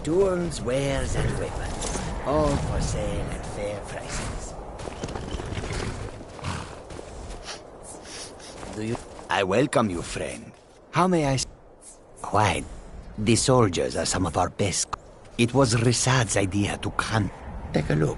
Tools, wares, and weapons. All for sale at fair prices. I welcome you, friend. How may I... Quite. The soldiers are some of our best. It was Risad's idea to come. Take a look.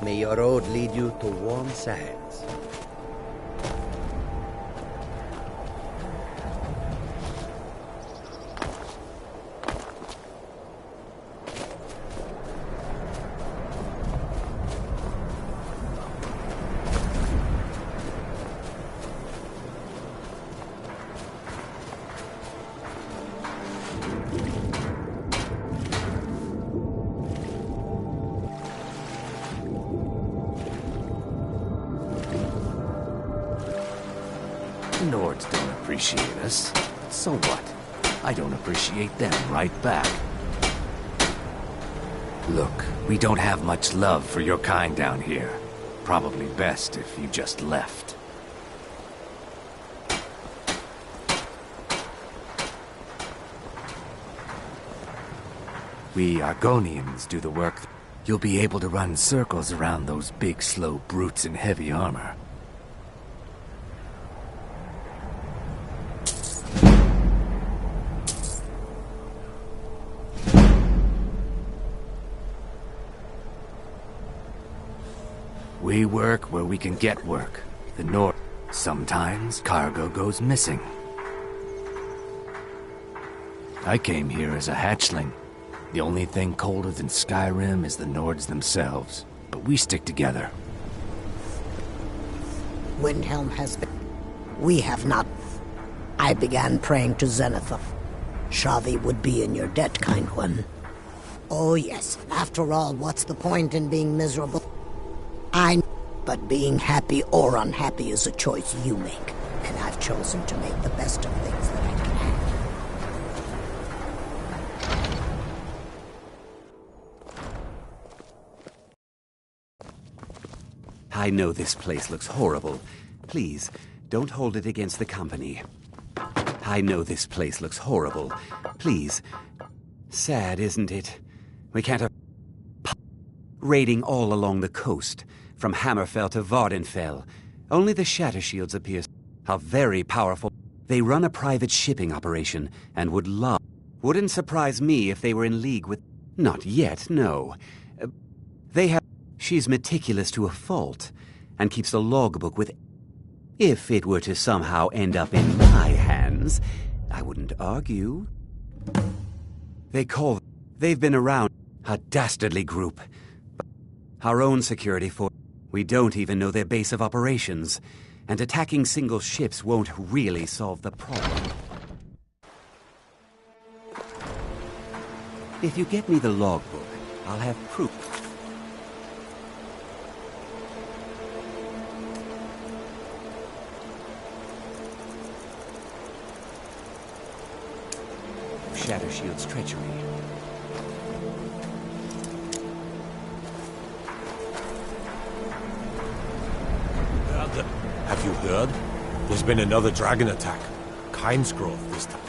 May your road lead you to warm sands. Nords don't appreciate us. So what? I don't appreciate them right back. Look, we don't have much love for your kind down here. Probably best if you just left. We Argonians do the work. You'll be able to run circles around those big, slow brutes in heavy armor. We work where we can get work. The North. Sometimes cargo goes missing. I came here as a hatchling. The only thing colder than Skyrim is the Nords themselves. But we stick together. Windhelm has been... We have not. I began praying to Zenithor. Shavi would be in your debt, kind one. Oh yes, after all, what's the point in being miserable? But being happy or unhappy is a choice you make. And I've chosen to make the best of things that I can have. I know this place looks horrible. Please, don't hold it against the company. I know this place looks horrible. Please. Sad, isn't it? We can't have... raiding all along the coast, from Hammerfell to Vardenfell. Only the Shatter Shields appear... How very powerful. They run a private shipping operation, and would love... Wouldn't surprise me if they were in league with... Not yet, no. They have... She's meticulous to a fault, and keeps a logbook with... If it were to somehow end up in my hands, I wouldn't argue. They've been around. A dastardly group. Our own security force. We don't even know their base of operations. And attacking single ships won't really solve the problem. If you get me the logbook, I'll have proof. Shatter Shield's treachery. Have you heard? There's been another dragon attack. Kynesgrove this time.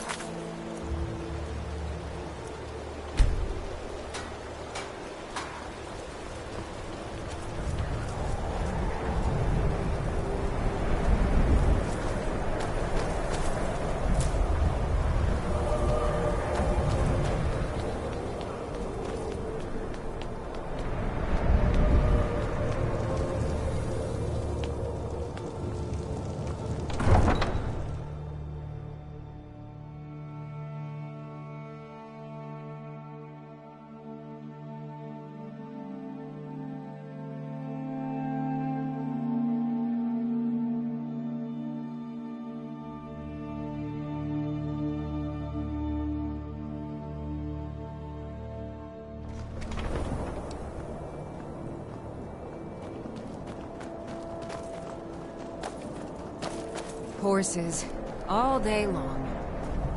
Horses. All day long.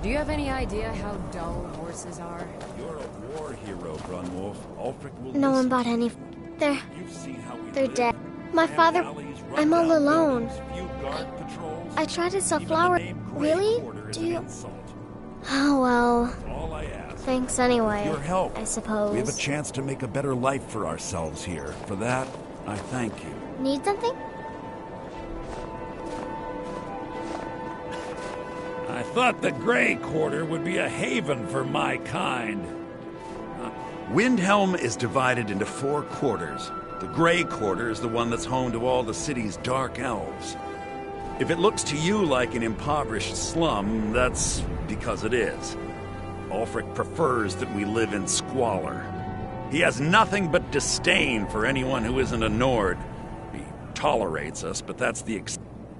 Do you have any idea how dull horses are? You're a war hero, Grunwolf. Ulfric will No one listen bought to any. you. They're You've seen how we they're live. dead. My Damn father. alleys, I'm all rundown alone. buildings, few guard patrols. I tried to sell Even the flowers. name Grey Really? Quarter is Do an you? insult. Oh well. All I ask. Thanks anyway. Your help. I suppose. We have a chance to make a better life for ourselves here. For that, I thank you. Need something? I thought the Grey Quarter would be a haven for my kind. Windhelm is divided into 4 quarters. The Grey Quarter is the one that's home to all the city's dark elves. If it looks to you like an impoverished slum, that's because it is. Ulfric prefers that we live in squalor. He has nothing but disdain for anyone who isn't a Nord. He tolerates us, but that's the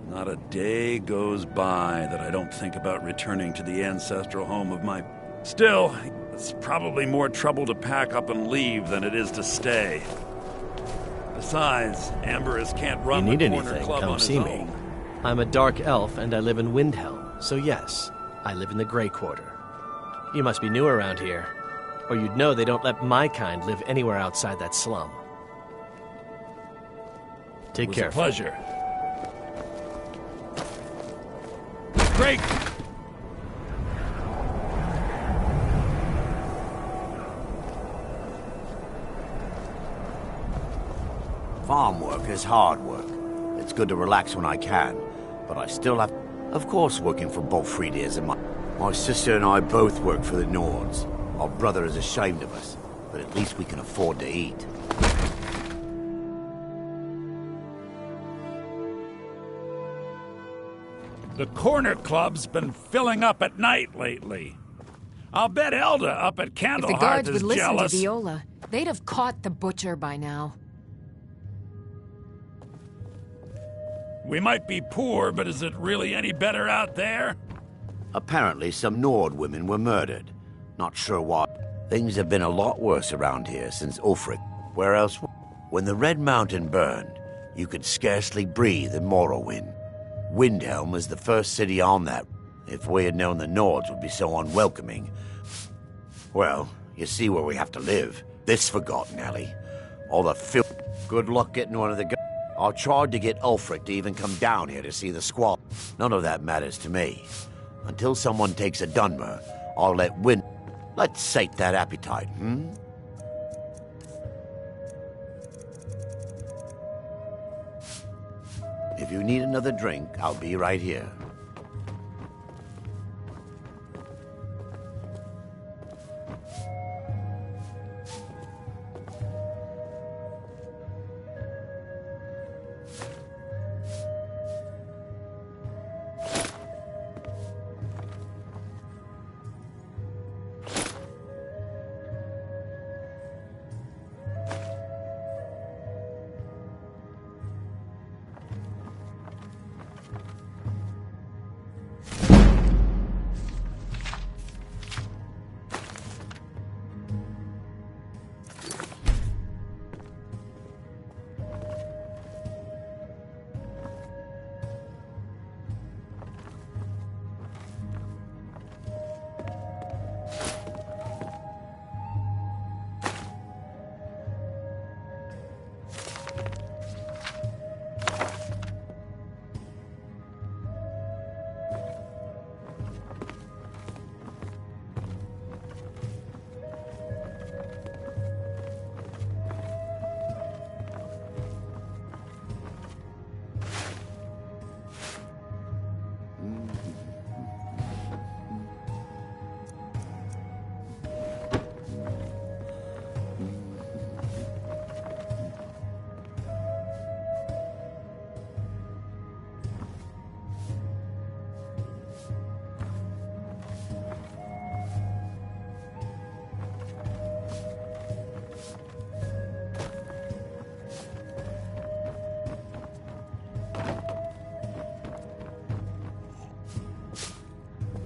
Not a day goes by that I don't think about returning to the ancestral home of my... Still, it's probably more trouble to pack up and leave than it is to stay. Besides, Amberus can't run You need the corner anything, club come on his see own. me. I'm a dark elf and I live in Windhelm, so yes, I live in the Grey Quarter. You must be new around here, or you'd know they don't let my kind live anywhere outside that slum. Take care. It was a pleasure. Great! Farm work is hard work. It's good to relax when I can, but I still have... Of course, working for Bolfrid is, and my sister and I both work for the Nords. Our brother is ashamed of us, but at least we can afford to eat. The corner club's been filling up at night lately. I'll bet Elda up at If Candlehearth the guards is would listen jealous. to Viola, they'd have caught the butcher by now. We might be poor, but is it really any better out there? Apparently, some Nord women were murdered. Not sure why. Things have been a lot worse around here since Ulfric. Where else? When the Red Mountain burned, you could scarcely breathe in Morrowind. Windhelm was the first city on that. If we had known the Nords would be so unwelcoming. Well, you see where we have to live. This forgotten alley. All the filth. Good luck getting one of the I tried to get Ulfric to even come down here to see the squall. None of that matters to me. Until someone takes a Dunmer, I'll let Win... Let's sate that appetite, hmm? If you need another drink, I'll be right here.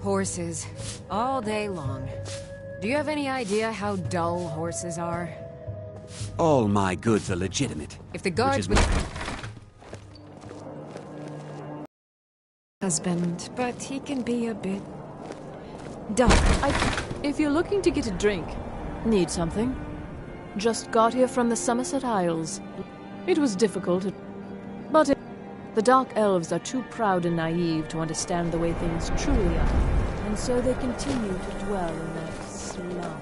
Horses. All day long. Do you have any idea how dull horses are? All my goods are legitimate. If the guards would... Husband, but he can be a bit... dull. If you're looking to get a drink, need something, just got here from the Somerset Isles. It was difficult, but the Dark Elves are too proud and naive to understand the way things truly are, and so they continue to dwell in their slum.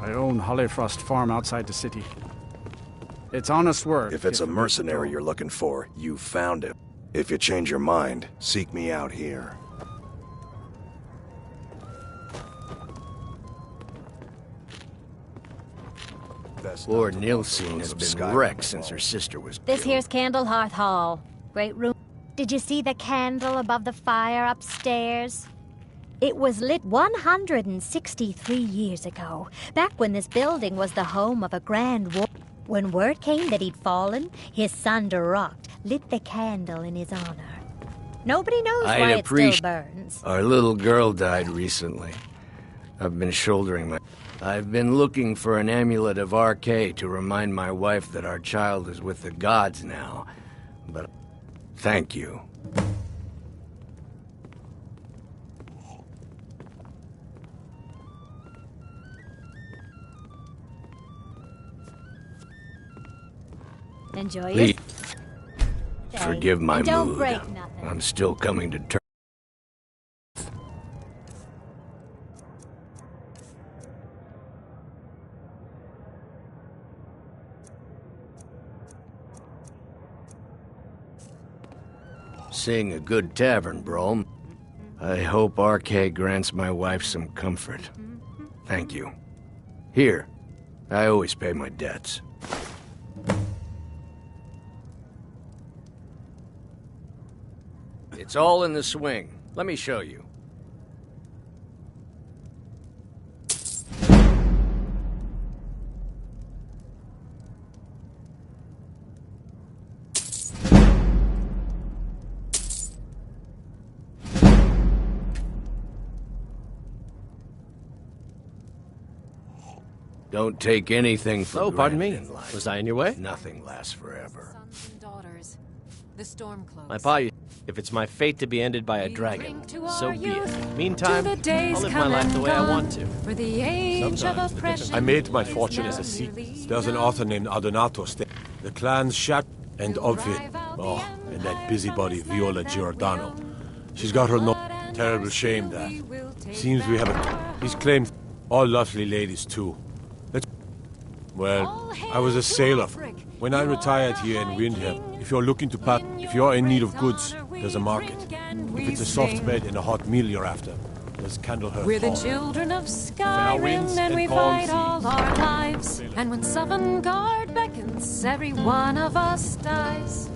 I own Hollifrost Farm outside the city. It's honest work. If it's a mercenary you're looking for, you found him. If you change your mind, seek me out here. Lord Nilsine has been wrecked since her sister was This here's Candlehearth Hall. Great room. Did you see the candle above the fire upstairs? It was lit 163 years ago, back when this building was the home of a grand war. When word came that he'd fallen, his son Durocht lit the candle in his honor. Nobody knows why it still burns. Our little girl died recently. I've been shouldering my... I've been looking for an amulet of RK to remind my wife that our child is with the gods now. But thank you. Enjoy Please, your forgive my and don't mood. break nothing. I'm still coming to terms. Seeing a good tavern, Brom. I hope RK grants my wife some comfort. Thank you. Here, I always pay my debts. It's all in the swing. Let me show you. Don't take anything for granted. Pardon me. In life. Was I in your way? Nothing lasts forever. Sons and daughters, the Stormcloaks. My pa, if it's my fate to be ended by a dragon, so be it. Meantime, the days I'll live my life the way I want to. For the age of oppression. I made my fortune as a Sikh. There's an author named Adonatos. The clans Shat and Obvid. Oh, and that busybody Viola Giordano. She's got her no terrible shame that. Seems we have a... He's claimed all lovely ladies too. Well, I was a sailor. When I retired here in Windhelm, if you're looking to pat, if you're in need of goods, there's a market. If it's a soft bed and a hot meal you're after, there's Candlehearth We're the Hall. children of Skyrim, and we fight all our lives. And when Sovngarde beckons, every one of us dies.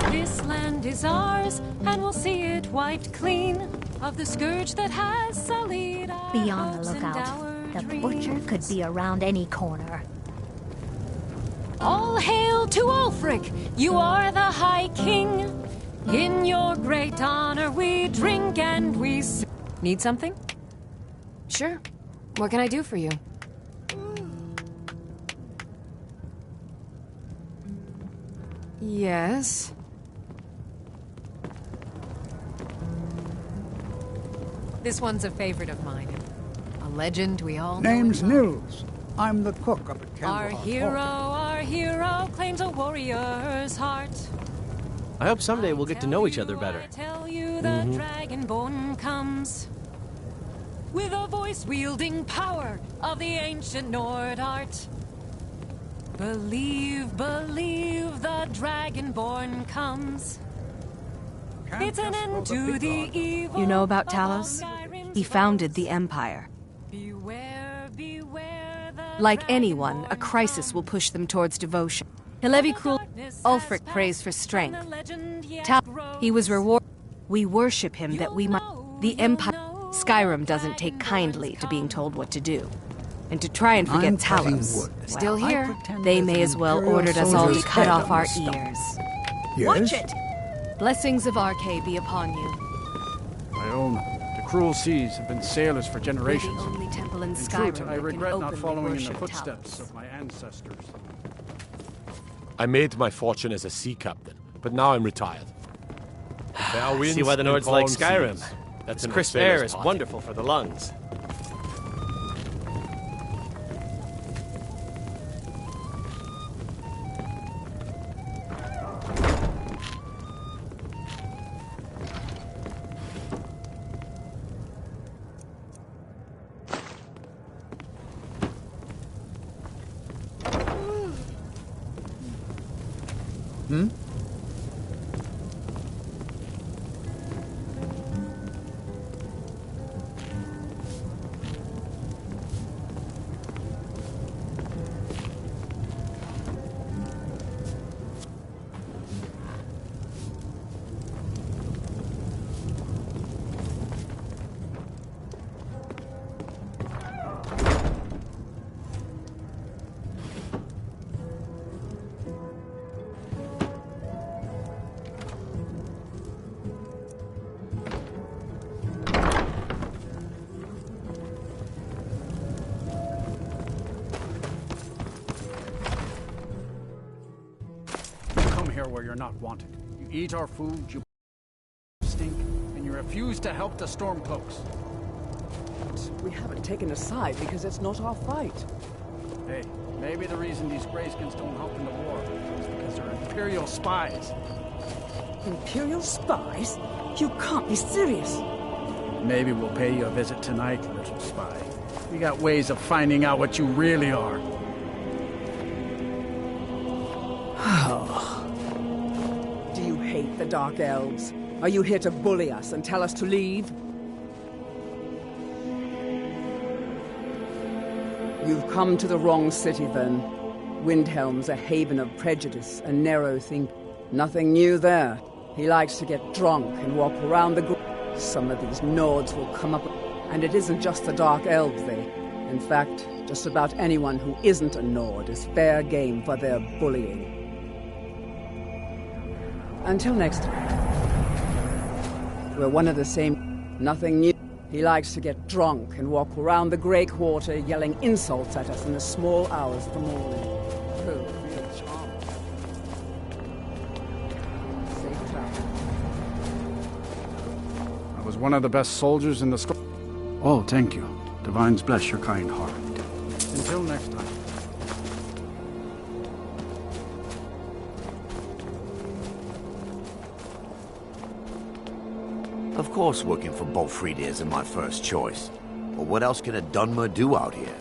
This land is ours, and we'll see it wiped clean of the scourge that has sullied our Be on the hopes and lookout. our The dreams. butcher could be around any corner. All hail to Ulfric, you are the High King. In your great honor we drink and we sing. Need something? Sure. What can I do for you? Yes. This one's a favorite of mine. A legend we all know. Name's and love. Nils. I'm the cook up at Candlehearth Hall. Our hero claims a warrior's heart. I hope someday we'll get to know each other better. Tell you the Dragonborn comes with a voice-wielding power of the ancient Nord art. Believe, believe the Dragonborn comes. It's an end to the evil. You know about of all Talos? Skyrim's He founded the Empire. Beware, beware the Like anyone, a crisis will push them towards devotion. Hilevi Krul, Ulfric prays for strength. He was rewarded. We worship him that we might. The Empire. Skyrim doesn't take kindly to being told what to do. And to try and forget I'm cutting Talos. wood. Still I here. pretend They there's may an as well Imperial ordered us all to soldier's cut head off on our the stump. ears. Yes? Watch it! Blessings of Arcade be upon you. Iona, the cruel seas have been sailors for We're the generations. only temple in In Skyrim truth, I that can regret not openly following in the worship footsteps Talos. of my ancestors. I made my fortune as a sea captain, but now I'm retired. Fair winds See why the and Nords like calm Skyrim. seas. That's in a crisp sailor's air is party. wonderful for the lungs. Hmm? Where you're not wanted. You eat our food, you stink, and you refuse to help the Stormcloaks. We haven't taken a side because it's not our fight. Hey, maybe the reason these Greyskins don't help in the war is because they're Imperial spies. Imperial spies? You can't be serious. Maybe we'll pay you a visit tonight, little spy. We got ways of finding out what you really are. Do you hate the Dark Elves? Are you here to bully us and tell us to leave? You've come to the wrong city, then. Windhelm's a haven of prejudice and narrow thinking. Nothing new there. He likes to get drunk and walk around the... Some of these Nords will come up... And it isn't just the Dark Elves, In fact, just about anyone who isn't a Nord is fair game for their bullying. Until next time. We're one of the same... Nothing new. He likes to get drunk and walk around the Grey Quarter yelling insults at us in the small hours of the morning. Safe travel. I was one of the best soldiers in the squad. Oh, thank you. Divines bless your kind heart. Until next time. Of course working for Bolfrida isn't my first choice. But what else can a Dunmer do out here?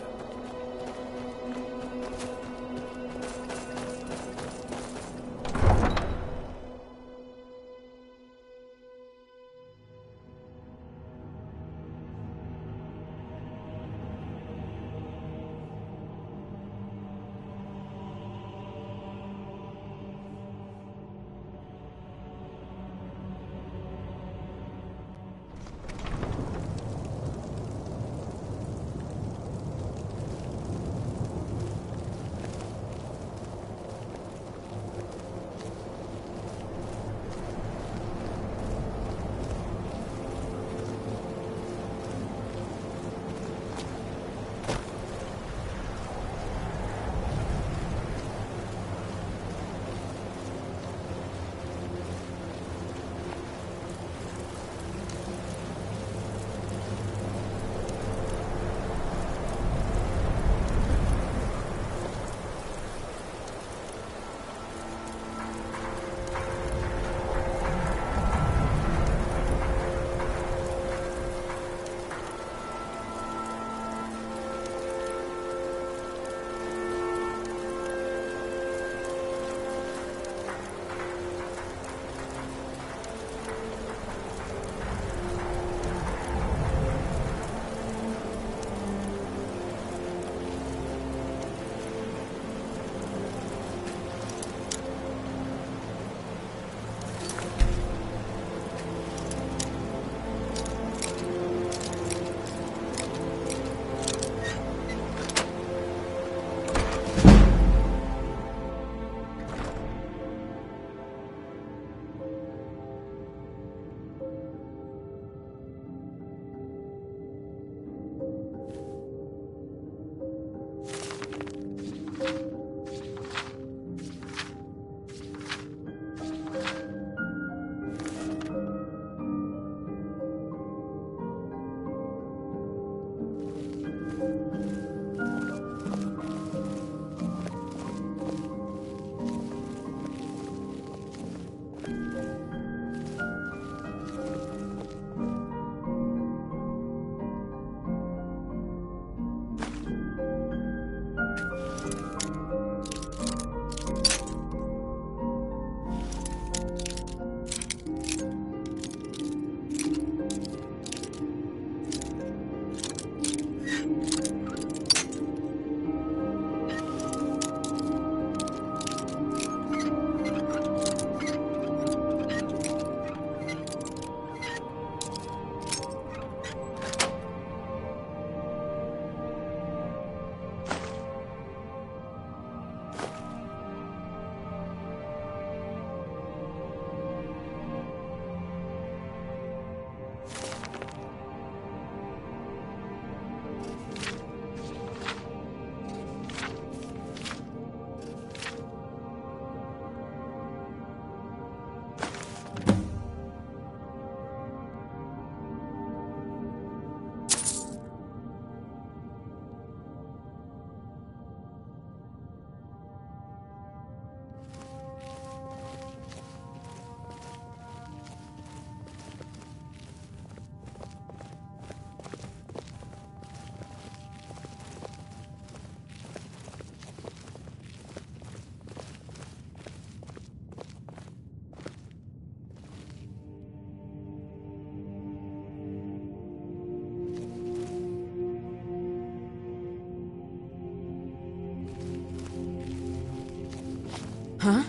Huh?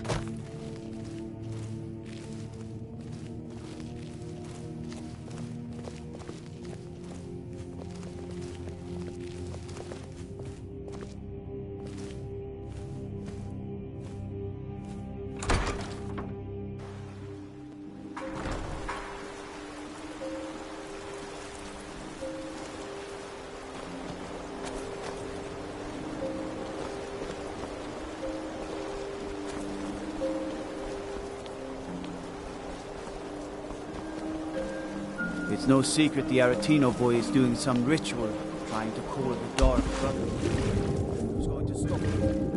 It's no secret the Aretino boy is doing some ritual, trying to call the Dark Brother. Who's going to stop him?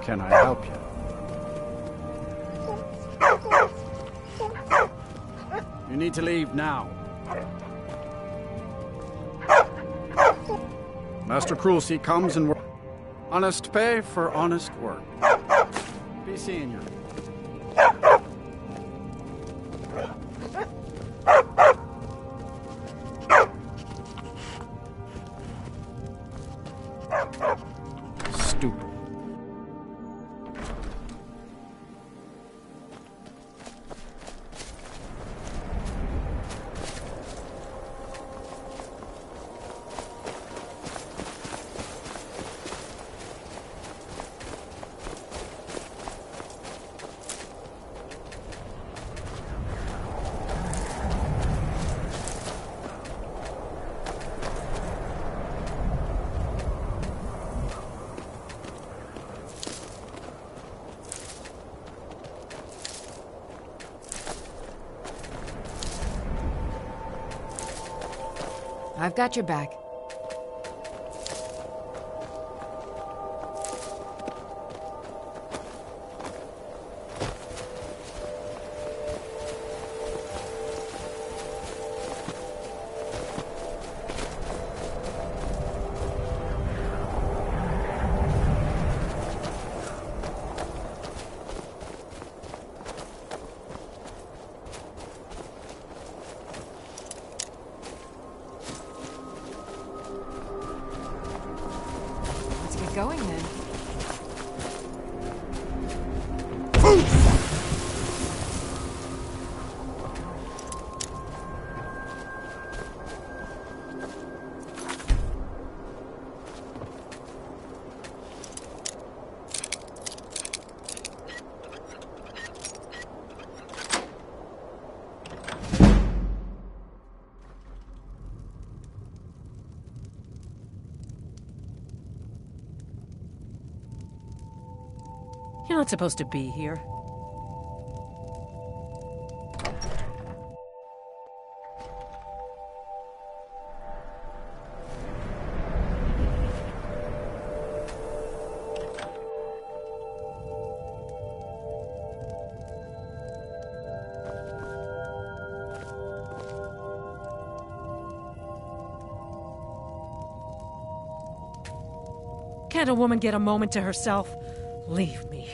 Can I help you? You need to leave now. Master Cruelty comes and honest pay for honest work. Be seeing you. Stupid. I've got your back. Going then. You're not supposed to be here. Can't a woman get a moment to herself? Leave me.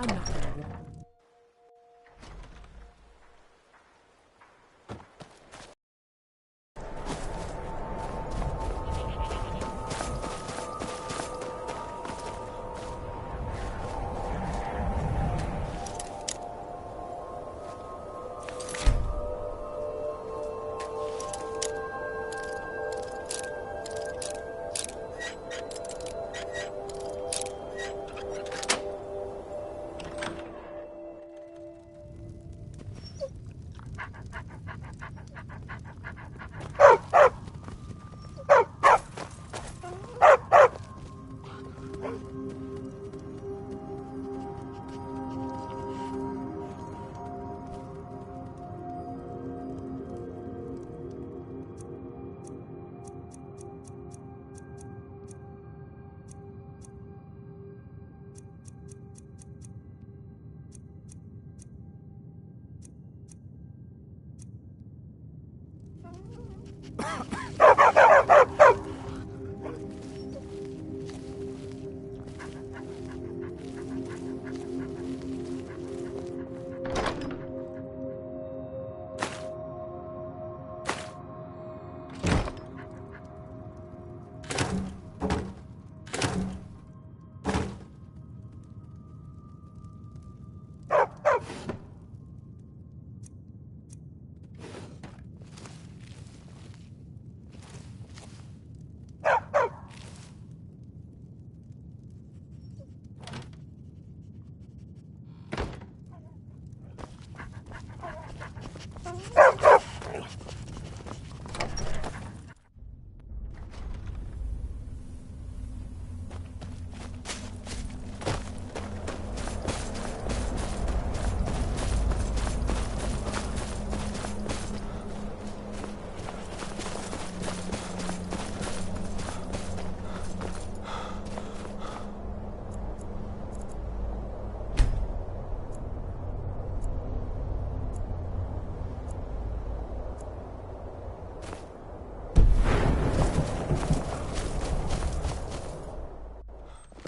I'm not gonna...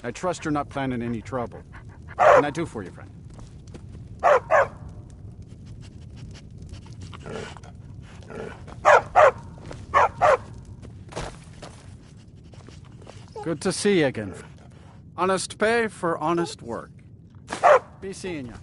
I trust you're not planning any trouble. What can I do for you, friend? Good to see you again. Honest pay for honest work. Be seeing you.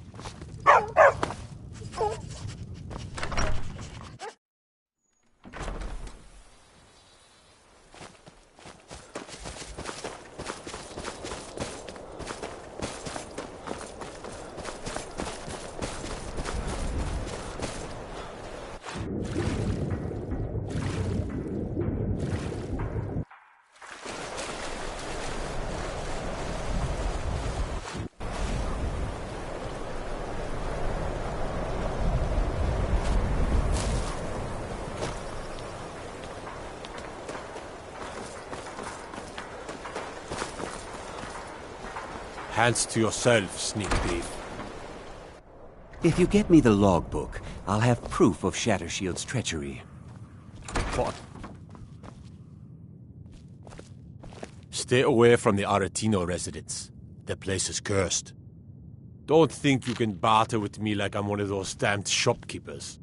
Hands to yourself, sneak thief. If you get me the logbook, I'll have proof of Shattershield's treachery. What? Stay away from the Aretino residence. The place is cursed. Don't think you can barter with me like I'm one of those damned shopkeepers.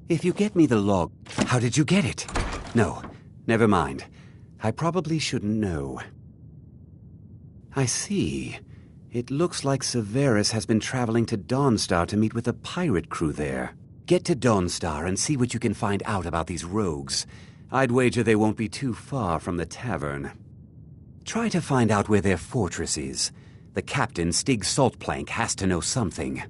If you get me the log... How did you get it? No, never mind. I probably shouldn't know. I see. It looks like Severus has been traveling to Dawnstar to meet with a pirate crew there. Get to Dawnstar and see what you can find out about these rogues. I'd wager they won't be too far from the tavern. Try to find out where their fortress is. The captain, Stig Saltplank, has to know something.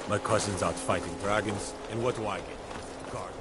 My cousin's out fighting dragons, and what do I get? Guard.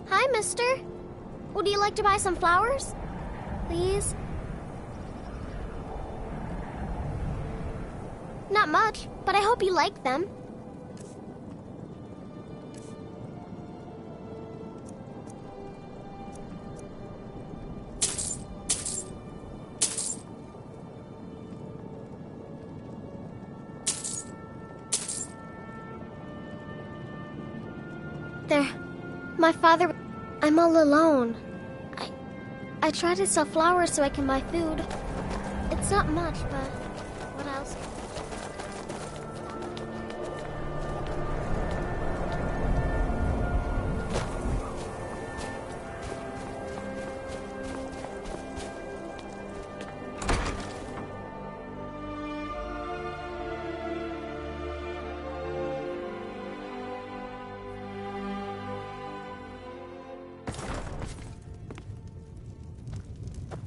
Hi, mister. Would you like to buy some flowers? Please? Not much, but I hope you like them. There. My father... I'm all alone. I try to sell flowers so I can buy food. It's not much, but what else?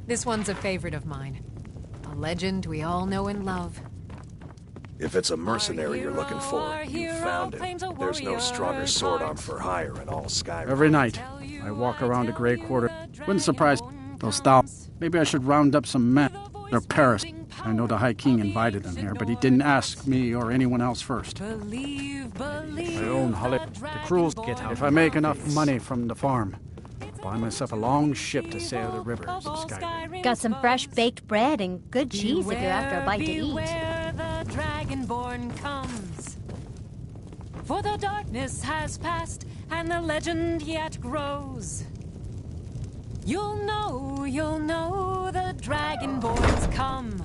This one's a favorite of mine. A legend we all know and love. If it's a mercenary you're looking for, you found him. There's no stronger sword arm for hire in all Skyrim. Every night, I walk around the Grey Quarter. Wouldn't surprise those thoughts. Maybe I should round up some men. They're Paris. I know the High King invited them here, but he didn't ask me or anyone else first. I own Holly. The crews get out. If I make enough money from the farm, buy myself a long ship to sail the rivers of Skyrim. Got some fresh baked bread and good cheese if you're after a bite to eat. The Dragonborn comes. For the darkness has passed and the legend yet grows. You'll know the Dragonborns come.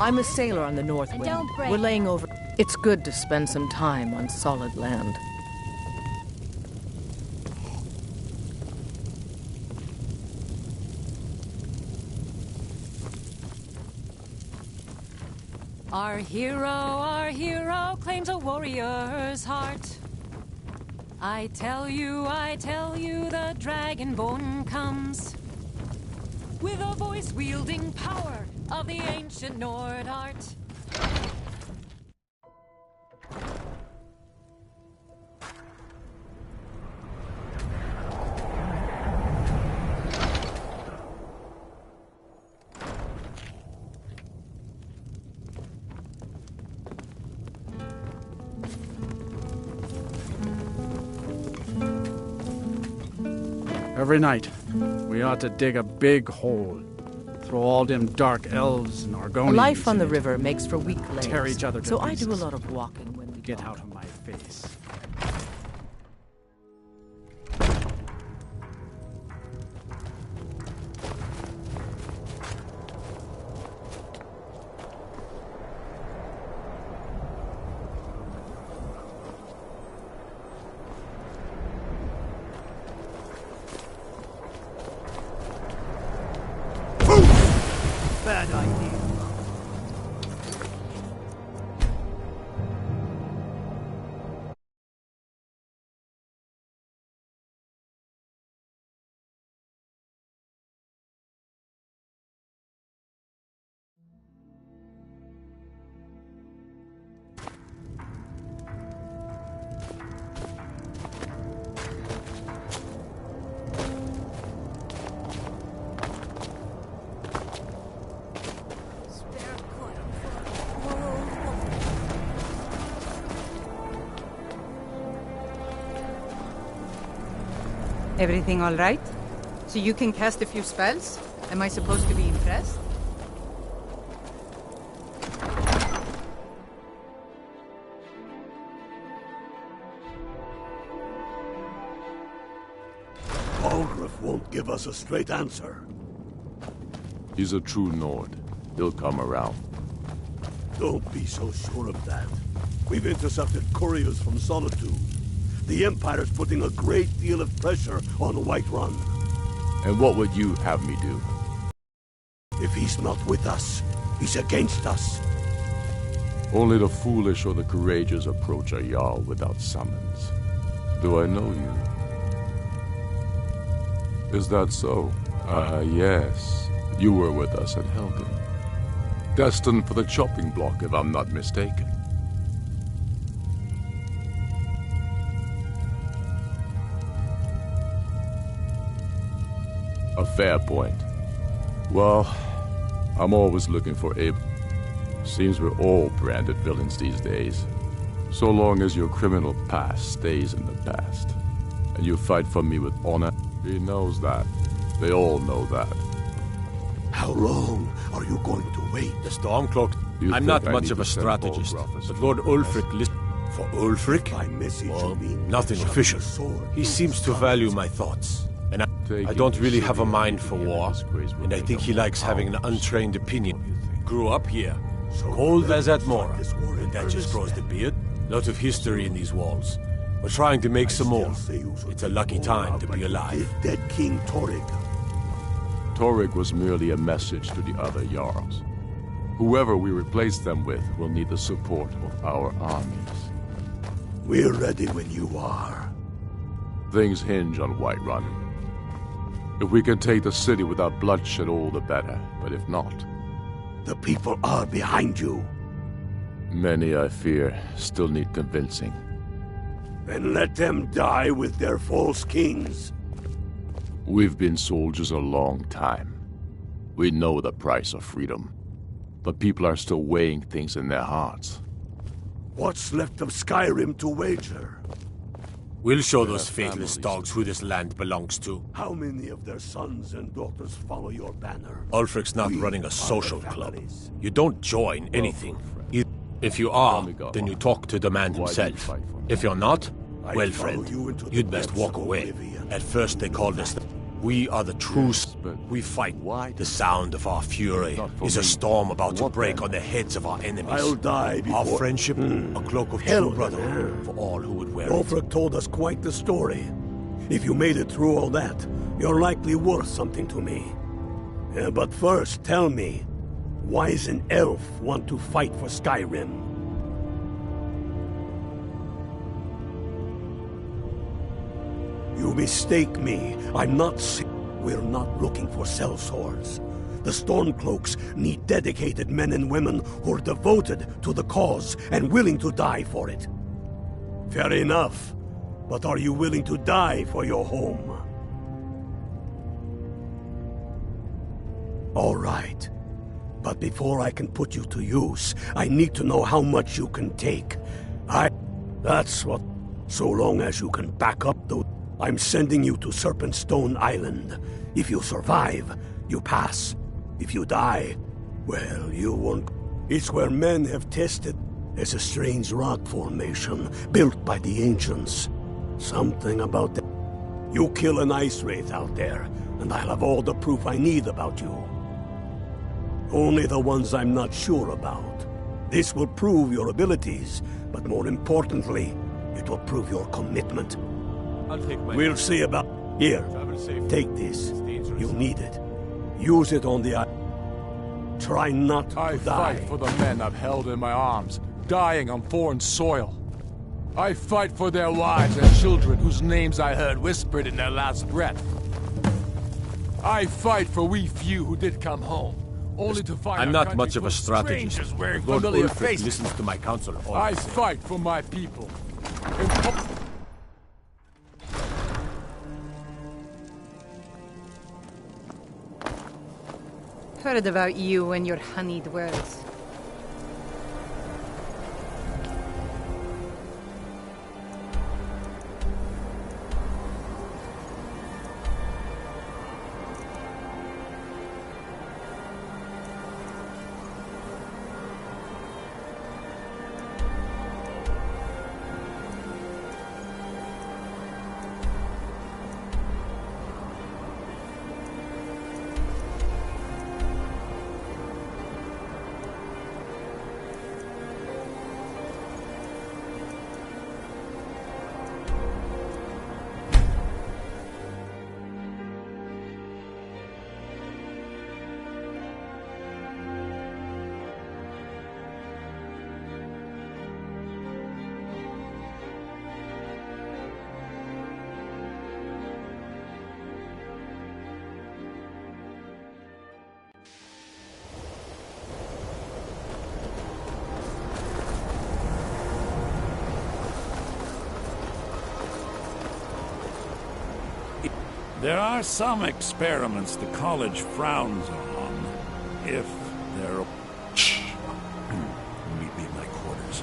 I'm a sailor on the North Wind. don't break. We're laying over. It's good to spend some time on solid land. Our hero claims a warrior's heart. I tell you, the Dragonborn comes with a voice-wielding power of the ancient Nord art. Every night, we ought to dig a big hole. Throw all them dark elves and Argonians. Life on the river makes for weak legs. Tear each other to so pieces. I do a lot of walking when we Get talk. out of my face. Bad idea. Everything all right? So you can cast a few spells? Am I supposed to be impressed? Ulfric won't give us a straight answer. He's a true Nord. He'll come around. Don't be so sure of that. We've intercepted couriers from Solitude. The Empire's putting a great deal of pressure on Whiterun. And what would you have me do? If he's not with us, he's against us. Only the foolish or the courageous approach a Jarl without summons. Do I know you? Is that so? Yes. You were with us at Helgen. Destined for the chopping block, if I'm not mistaken. A fair point. Well, I'm always looking for Abe. Seems we're all branded villains these days. So long as your criminal past stays in the past. And you fight for me with honor. He knows that. They all know that. How long are you going to wait? The Stormcloak. I'm not much of a strategist, but Lord Ulfric listened. For Ulfric? By message, Well, you mean nothing official. He seems to value my thoughts. And I don't really have a mind for war, and I think he likes having an untrained opinion. Grew up here, cold as at Mora, and that just grows the beard. Lot of history in these walls. We're trying to make some more. It's a lucky time to be alive. Dead King Torrig. Torrig was merely a message to the other Jarls. Whoever we replace them with will need the support of our armies. We're ready when you are. Things hinge on Whiterun. If we can take the city without bloodshed, all the better. But if not... The people are behind you. Many, I fear, still need convincing. Then let them die with their false kings. We've been soldiers a long time. We know the price of freedom. But people are still weighing things in their hearts. What's left of Skyrim to wager? We'll show those faithless dogs who this land belongs to. How many of their sons and daughters follow your banner? Ulfric's not running a social club. You don't join anything. If you are, then you talk to the man himself. If you're not, well, friend, you'd best walk away. At first they called us We are the true we fight. Why? The sound of our fury is a storm about to break on the heads of our enemies. I'll die before... Our friendship, a cloak of true brotherhood for all who would wear it. Ulfric told us quite the story. If you made it through all that, you're likely worth something to me. But first, tell me, why does an elf want to fight for Skyrim? You mistake me. I'm not sick. We're not looking for sellswords. The Stormcloaks need dedicated men and women who are devoted to the cause and willing to die for it. Fair enough. But are you willing to die for your home? All right. But before I can put you to use, I need to know how much you can take. That's what... So long as you can back up those... I'm sending you to Serpentstone Island. If you survive, you pass. If you die, well, you won't... It's where men have tested as a strange rock formation built by the ancients. Something about that. You kill an ice wraith out there, and I'll have all the proof I need about you. Only the ones I'm not sure about. This will prove your abilities, but more importantly, it will prove your commitment. We'll see about... Here, take this. You need it. Use it on the... Try not to die. I fight for the men I've held in my arms, dying on foreign soil. I fight for their wives and children whose names I heard whispered in their last breath. I fight for we few who did come home, only to find I'm not much of a strategist. Wearing Lord familiar Ulfric faces. listens to my counsel all I the same. fight for my people. Heard about you and your honeyed words. There are some experiments the college frowns on, if they're... Meet me in my quarters.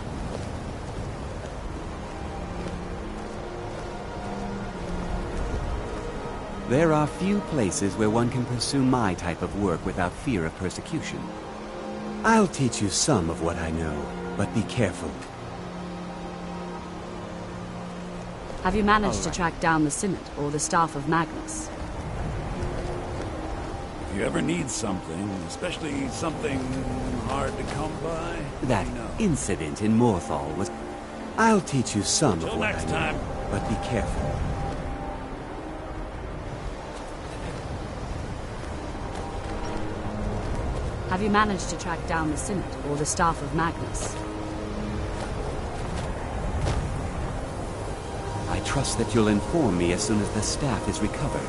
There are few places where one can pursue my type of work without fear of persecution. I'll teach you some of what I know, but be careful. Have you managed to track down the Synod or the staff of Magnus? If you ever need something, especially something hard to come by... That incident in Morthal was... I'll teach you some of what I know, but be careful. Have you managed to track down the Synod or the staff of Magnus? I trust that you'll inform me as soon as the staff is recovered.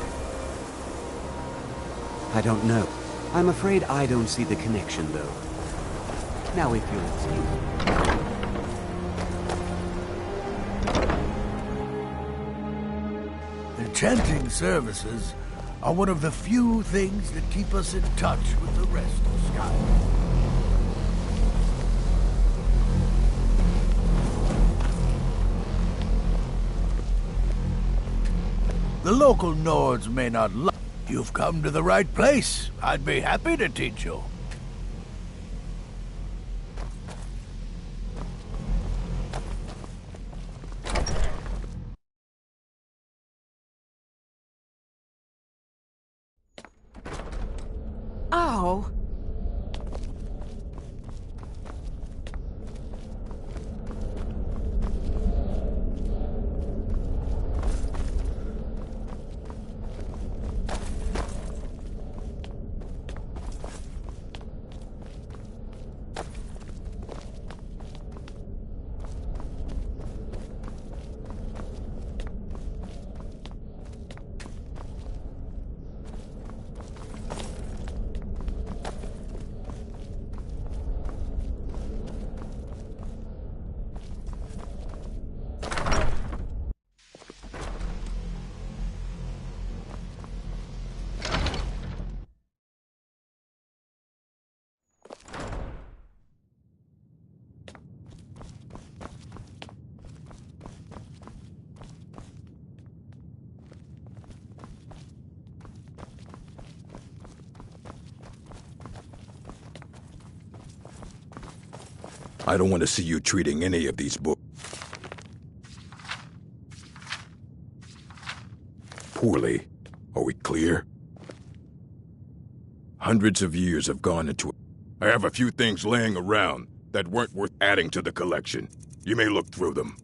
I don't know. I'm afraid I don't see the connection, though. Now, if you'll excuse me. The chanting services are one of the few things that keep us in touch with the rest of Skyrim. The local Nords may not like you. You've come to the right place. I'd be happy to teach you. go. I don't want to see you treating any of these books poorly. Are we clear? Hundreds of years have gone into it. I have a few things laying around that weren't worth adding to the collection. You may look through them.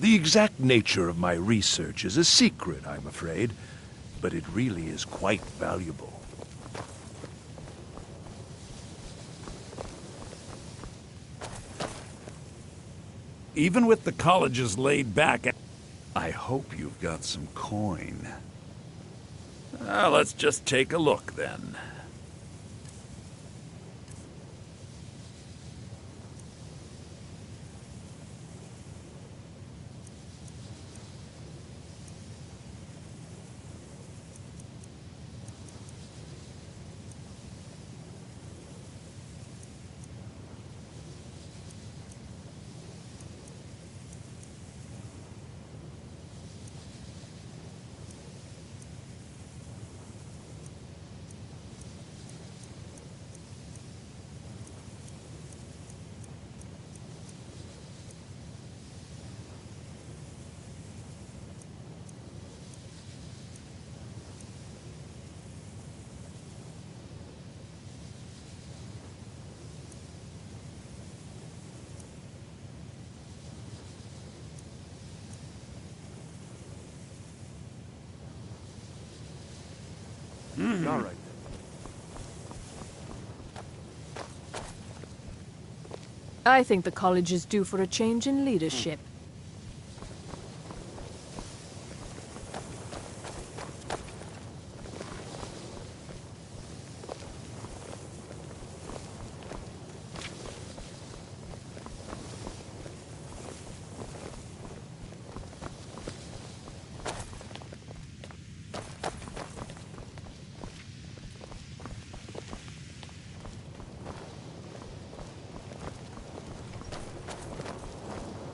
The exact nature of my research is a secret, I'm afraid, but it really is quite valuable. Even with the colleges laid back, I hope you've got some coin. Let's just take a look, then. All right. I think the college is due for a change in leadership.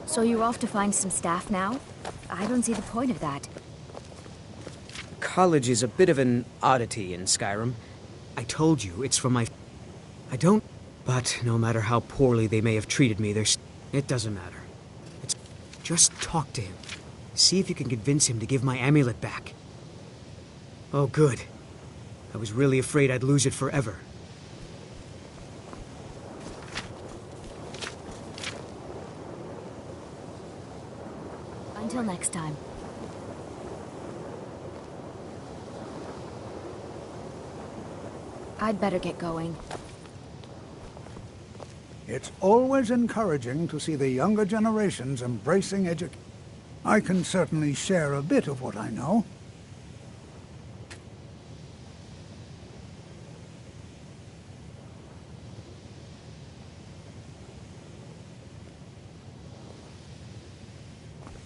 So you're off to find some staff now? I don't see the point of that. College is a bit of an oddity in Skyrim. I told you, it's from my... I don't... But no matter how poorly they may have treated me, It doesn't matter. Just talk to him. See if you can convince him to give my amulet back. Oh, good. I was really afraid I'd lose it forever. Until next time. I'd better get going. It's always encouraging to see the younger generations embracing education. I can certainly share a bit of what I know.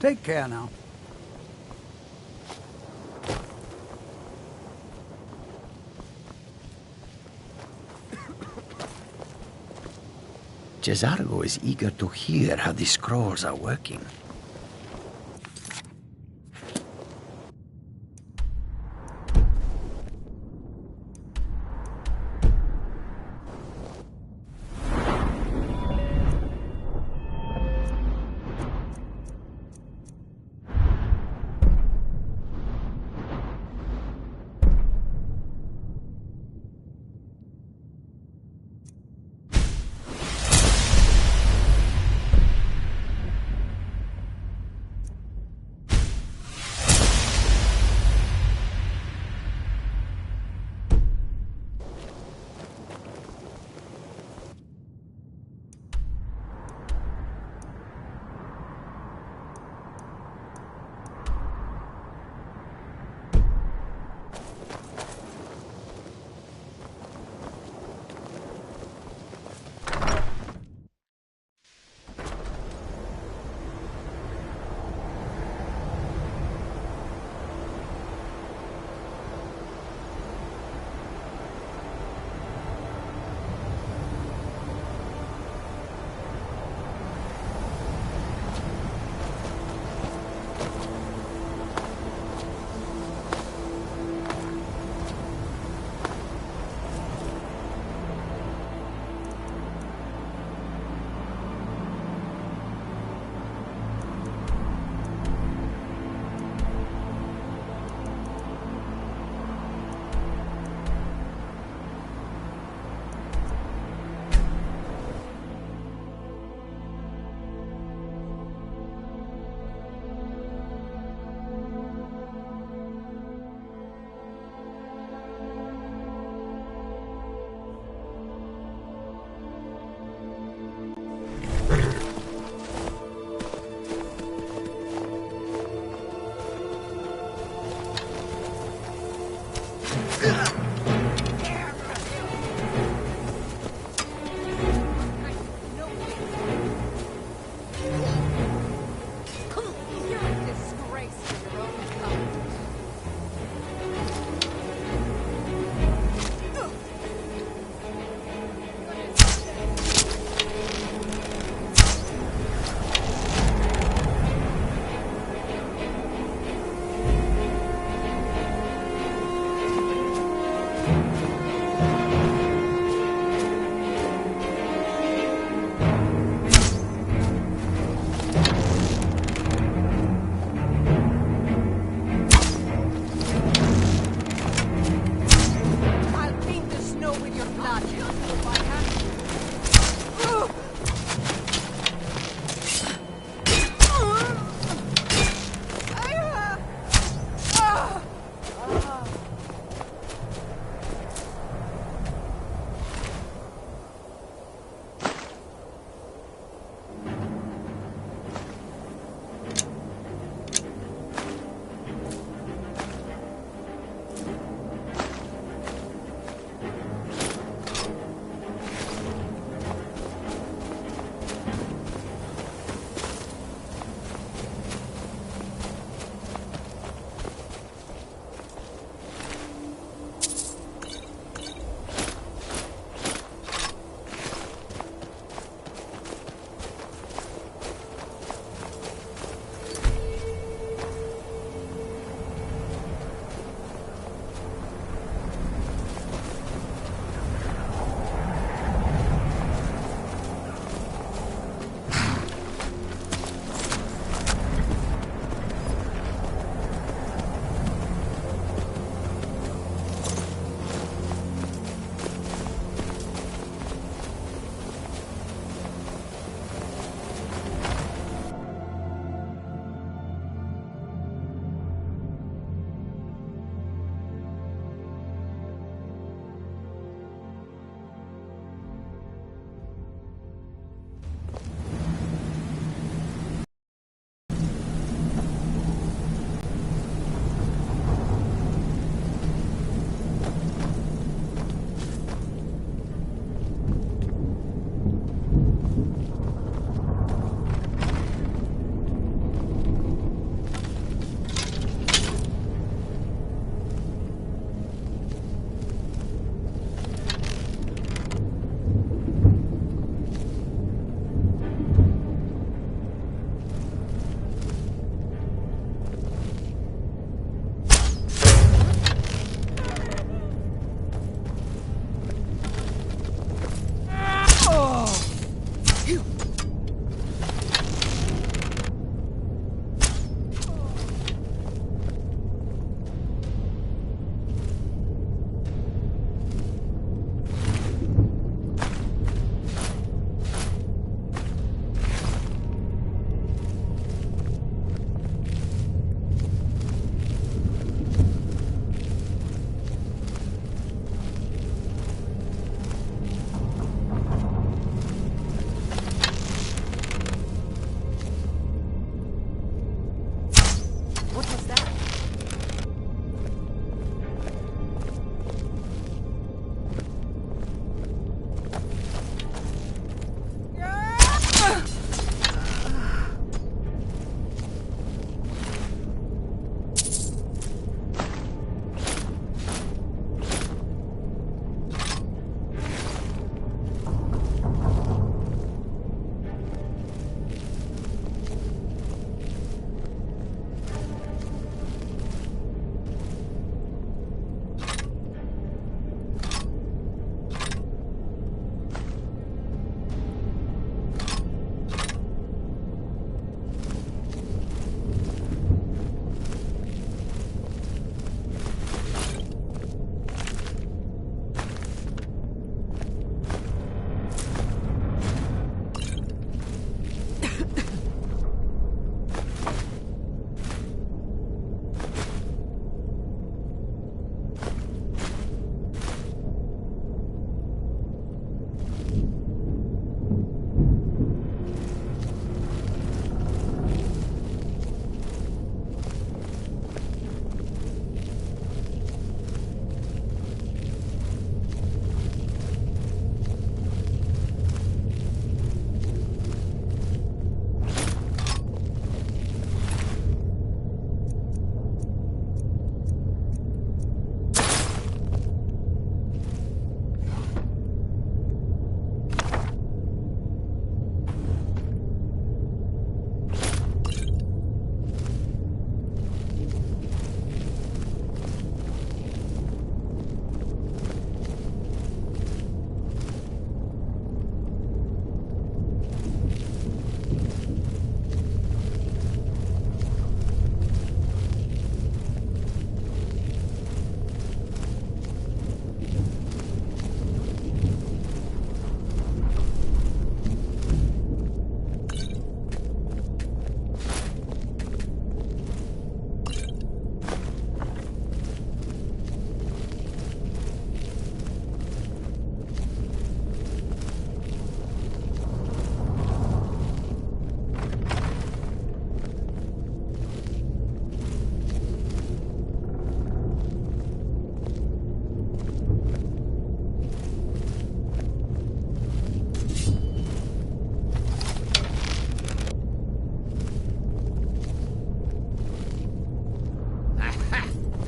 Take care now. J'zargo is eager to hear how the scrolls are working.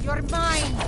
You're mine!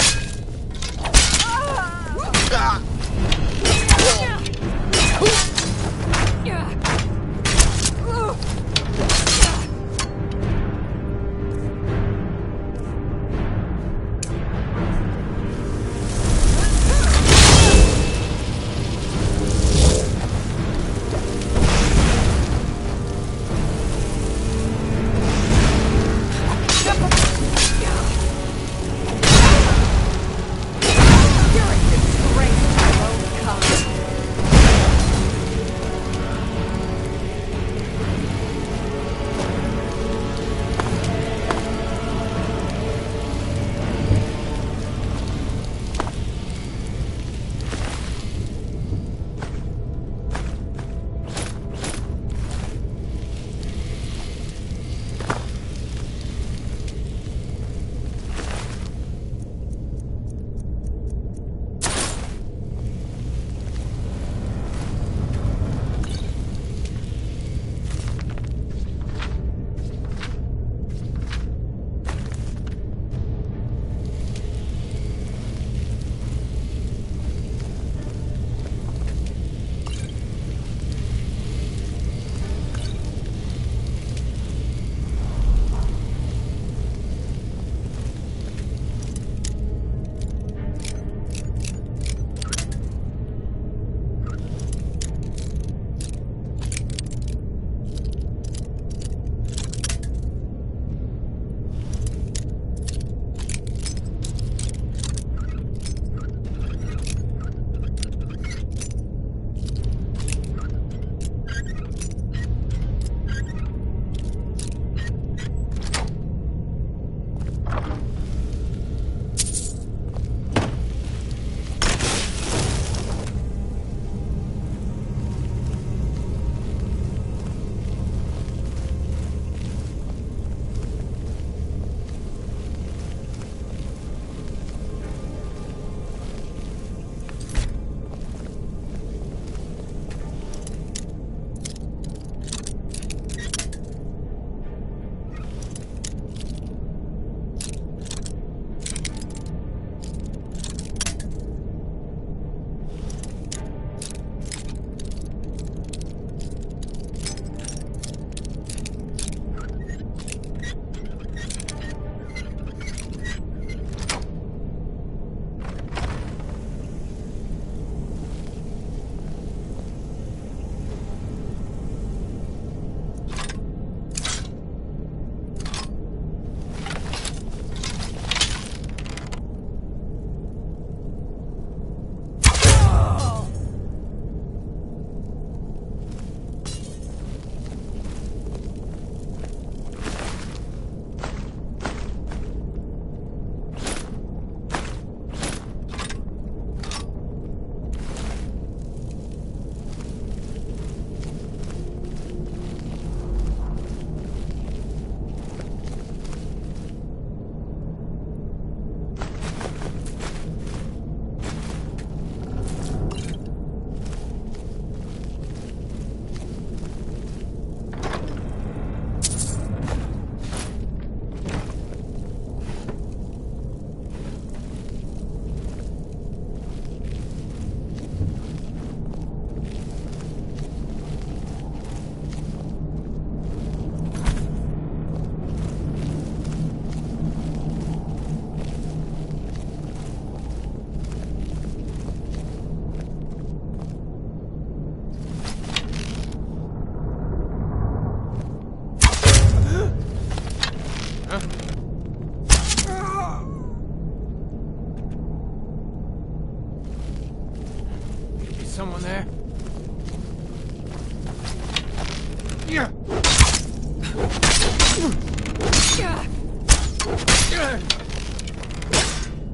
Someone there?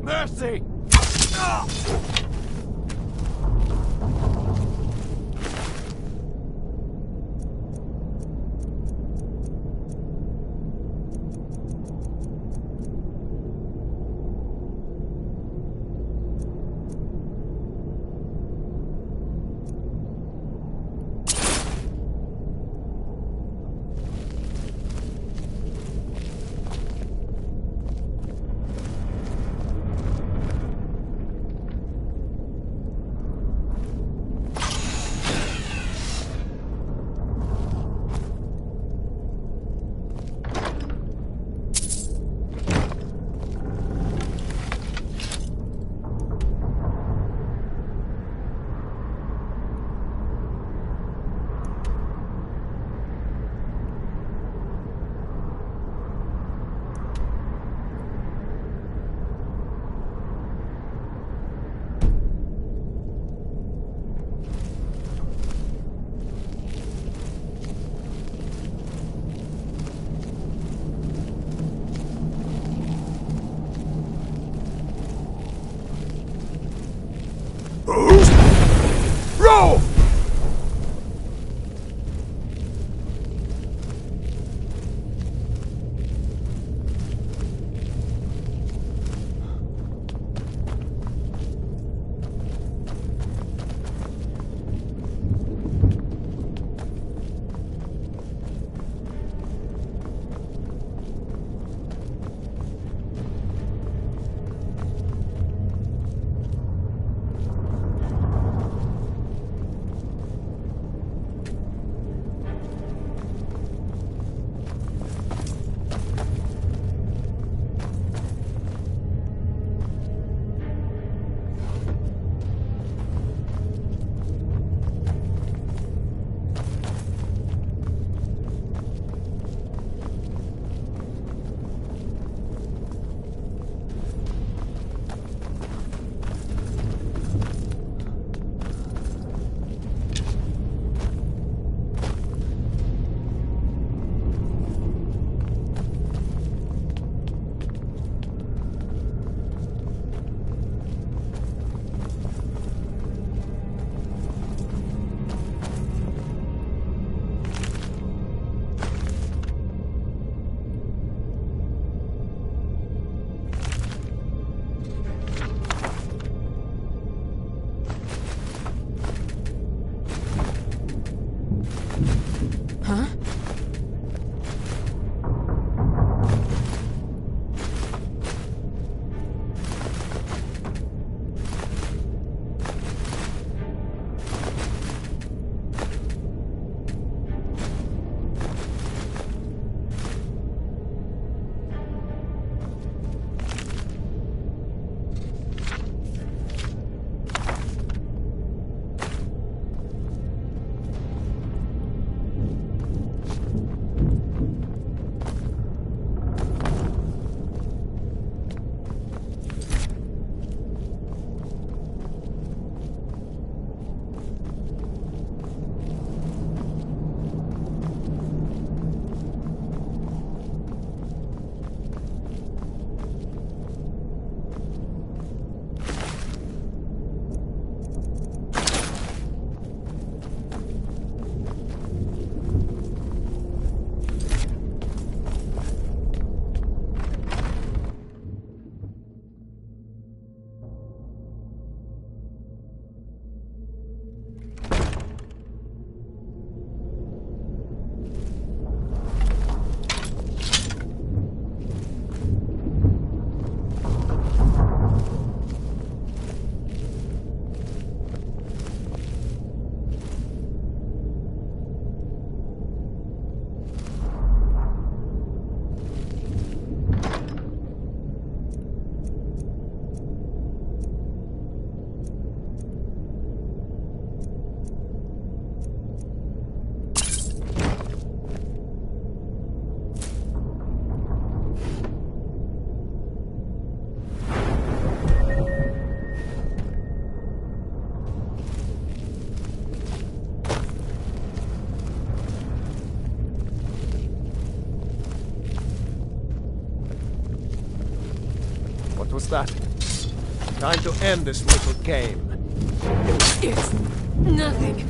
Mercy! What was that? Time to end this little game. It's nothing.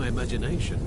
Imagination.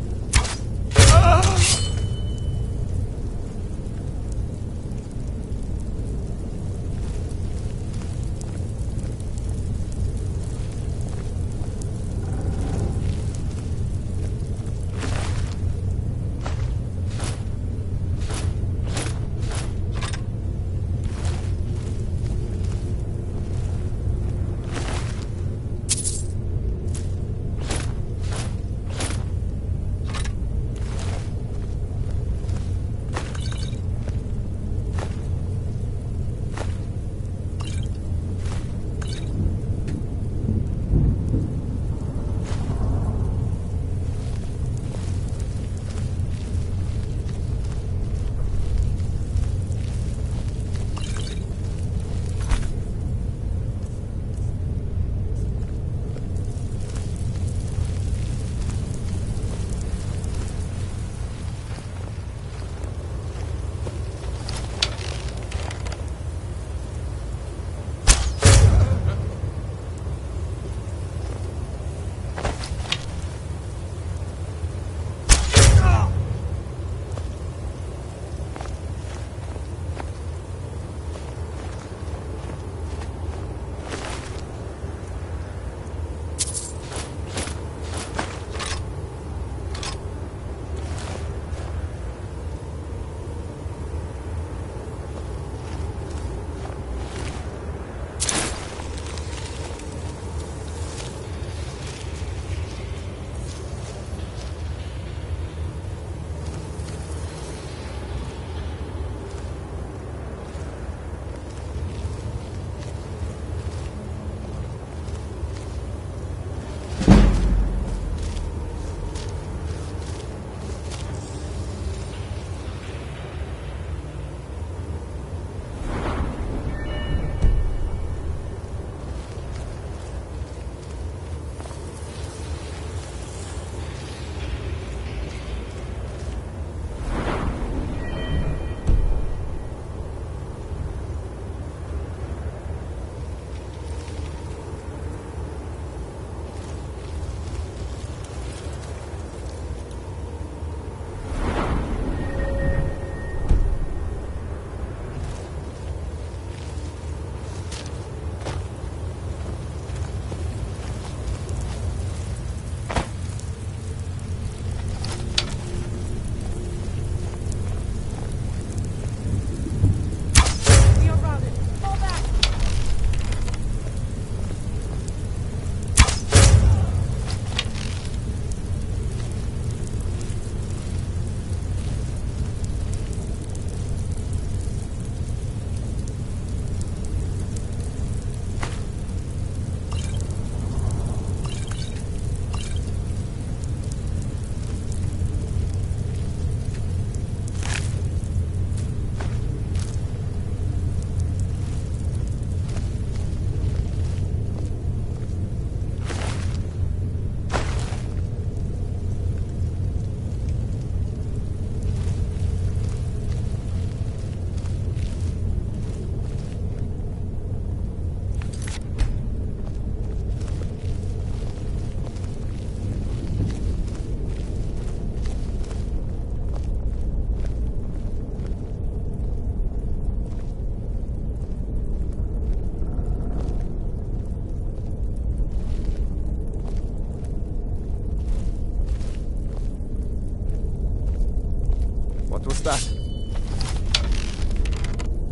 What's that?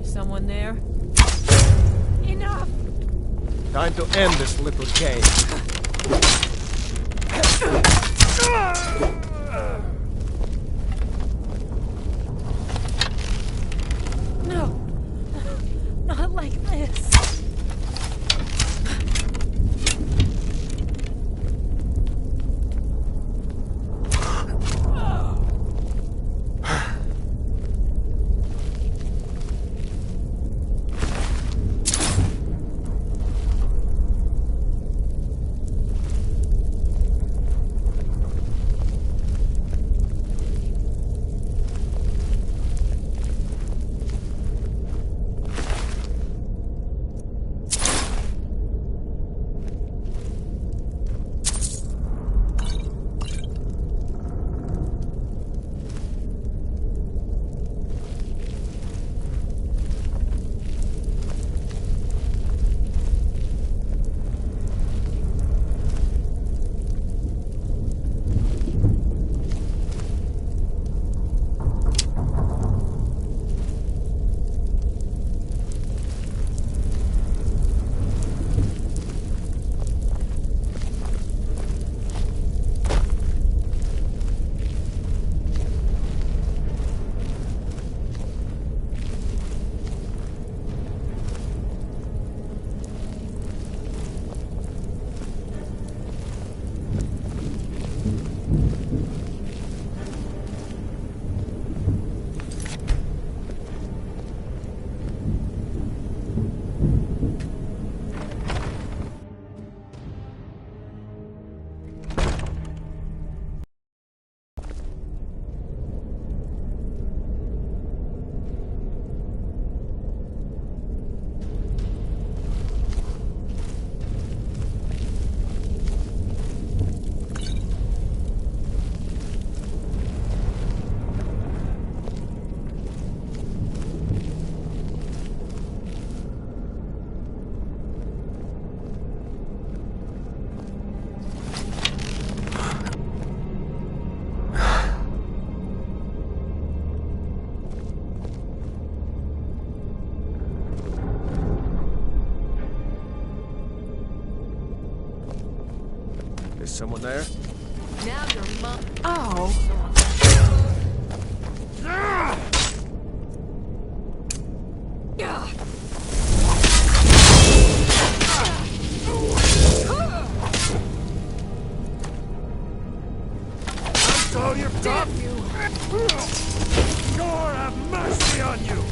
Someone there? Enough! Time to end this little game. No! Not like this. Is someone there? Now your mom. Oh! That's all you've got? Lord have mercy on you!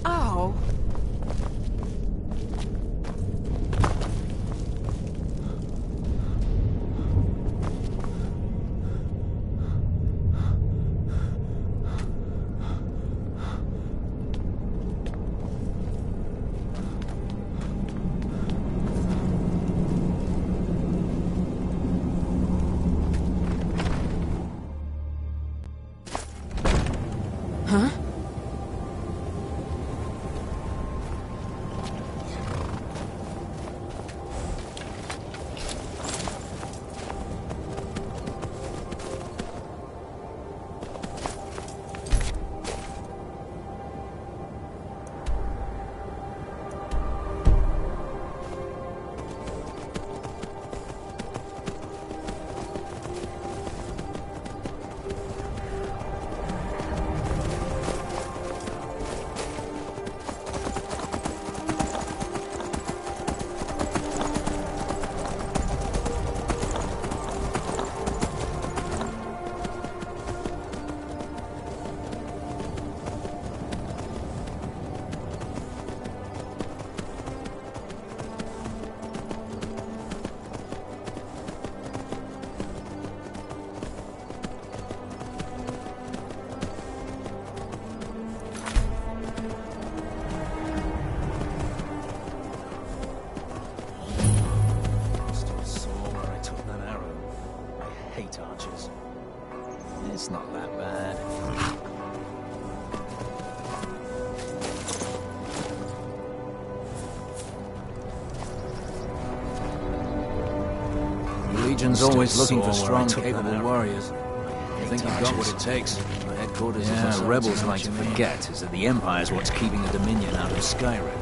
Oh. Huh? It's not that bad. The Legion's always looking for strong, capable warriors. I think you've got what it takes. The headquarters of the rebels like to forget is that the Empire's what's keeping the Dominion out of Skyrim.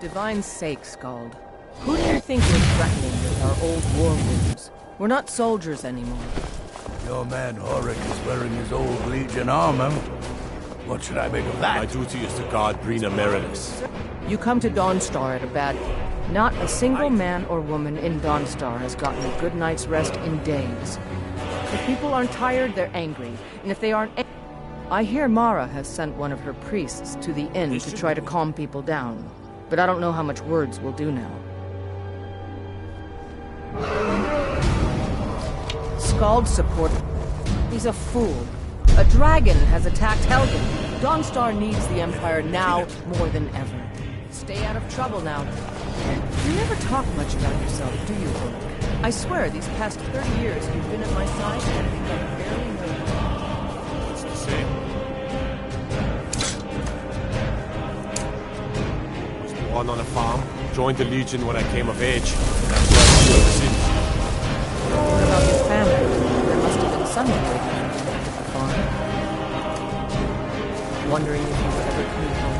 Divine's sake, Skald. Who do you think we're threatening with our old war wounds? We're not soldiers anymore. Your man Horik is wearing his old Legion armor. What should I make of that? My duty is to guard Brina Merilis. You come to Dawnstar at a bad... Not a single man or woman in Dawnstar has gotten a good night's rest in days. If people aren't tired, they're angry. And if they aren't... I hear Mara has sent one of her priests to the inn to try to calm people down. But I don't know how much words will do now. Skald support... He's a fool. A dragon has attacked Helgen. Dawnstar needs the Empire now more than ever. Stay out of trouble now. You never talk much about yourself, do you, Ulrich? I swear, these past 30 years you've been at my side and I think I barely know you. It's the same. Was born on a farm, joined the Legion when I came of age. That's where I grew up since. What about your family? There must have been someone waiting for you at the farm. Wondering if you've ever come home?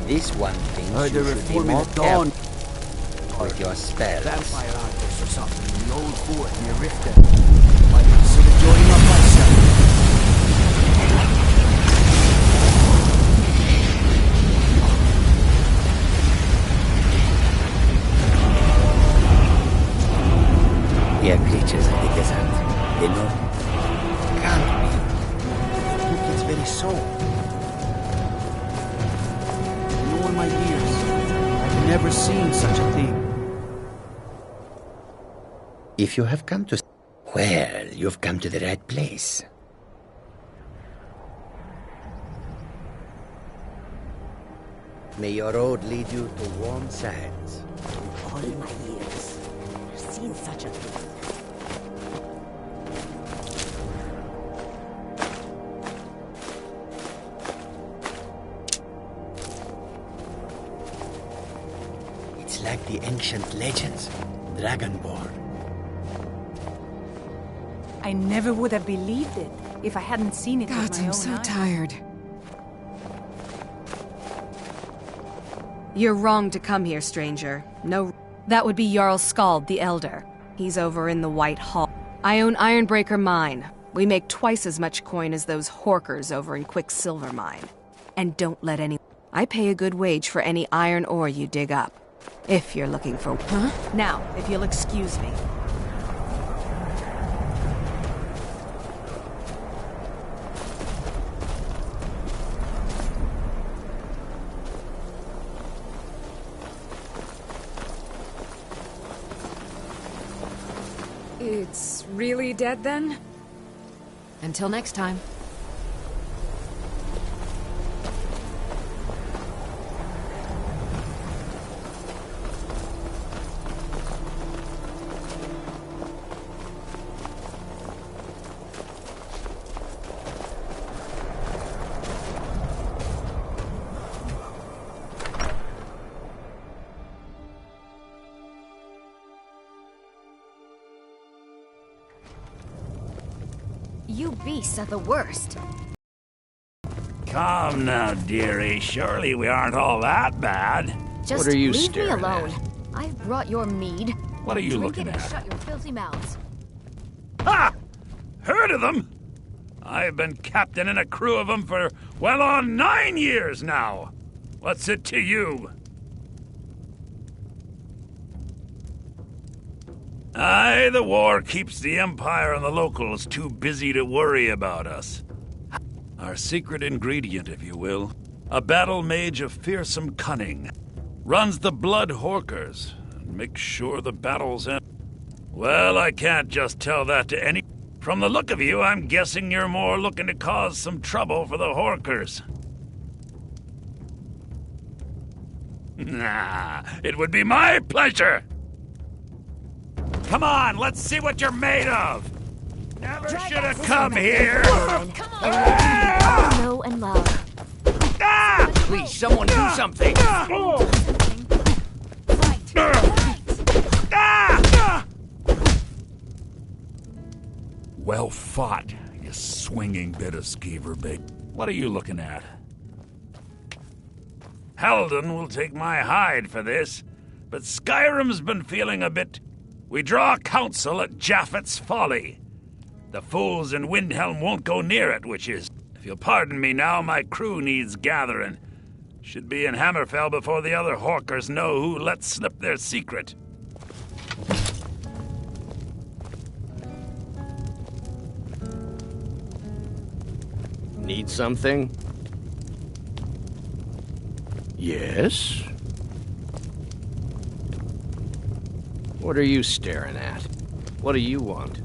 This one thinks Heard you they were should be forming more a dawn. careful with your spells. Vampire artists or something in the old fort near Riften. Might consider joining up myself. They are creatures of the desert. They know can't be. Look, it's very soul. In all my years, I've never seen such a thing. If you have come to... Well, you've come to the right place. May your road lead you to warm sands. All my years, I've seen such a thing. It's like the ancient legends, Dragonborn. I never would have believed it if I hadn't seen it with God, my I'm own so eyes. tired. You're wrong to come here, stranger. No, that would be Jarl Skald the Elder. He's over in the White Hall. I own Ironbreaker Mine. We make twice as much coin as those horkers over in Quicksilver Mine. And don't let any... I pay a good wage for any iron ore you dig up. If you're looking for... Huh? Now, if you'll excuse me. It's really dead then? Until next time. You beasts are the worst. Come now, dearie. Surely we aren't all that bad. Just What are you leave me staring alone. I've brought your mead. What are you Drink looking it and at? shut your filthy mouths. Ha! Heard of them? I've been captain in a crew of them for well on 9 years now. What's it to you? Aye, the war keeps the Empire and the locals too busy to worry about us. Our secret ingredient, if you will, a battle mage of fearsome cunning, runs the blood horkers and makes sure the battles end. Well, I can't just tell that to any... From the look of you, I'm guessing you're more looking to cause some trouble for the horkers. Nah, it would be my pleasure. Come on, let's see what you're made of. Never should have come here. Know and love. Ah! Please, someone do something. Well fought, you swinging bit of skeever-bait. What are you looking at? Halden will take my hide for this, but Skyrim's been feeling a bit... We draw counsel at Japhet's Folly. The fools in Windhelm won't go near it, which is... If you'll pardon me now, my crew needs gathering. Should be in Hammerfell before the other hawkers know who let slip their secret. Need something? Yes? What are you staring at? What do you want?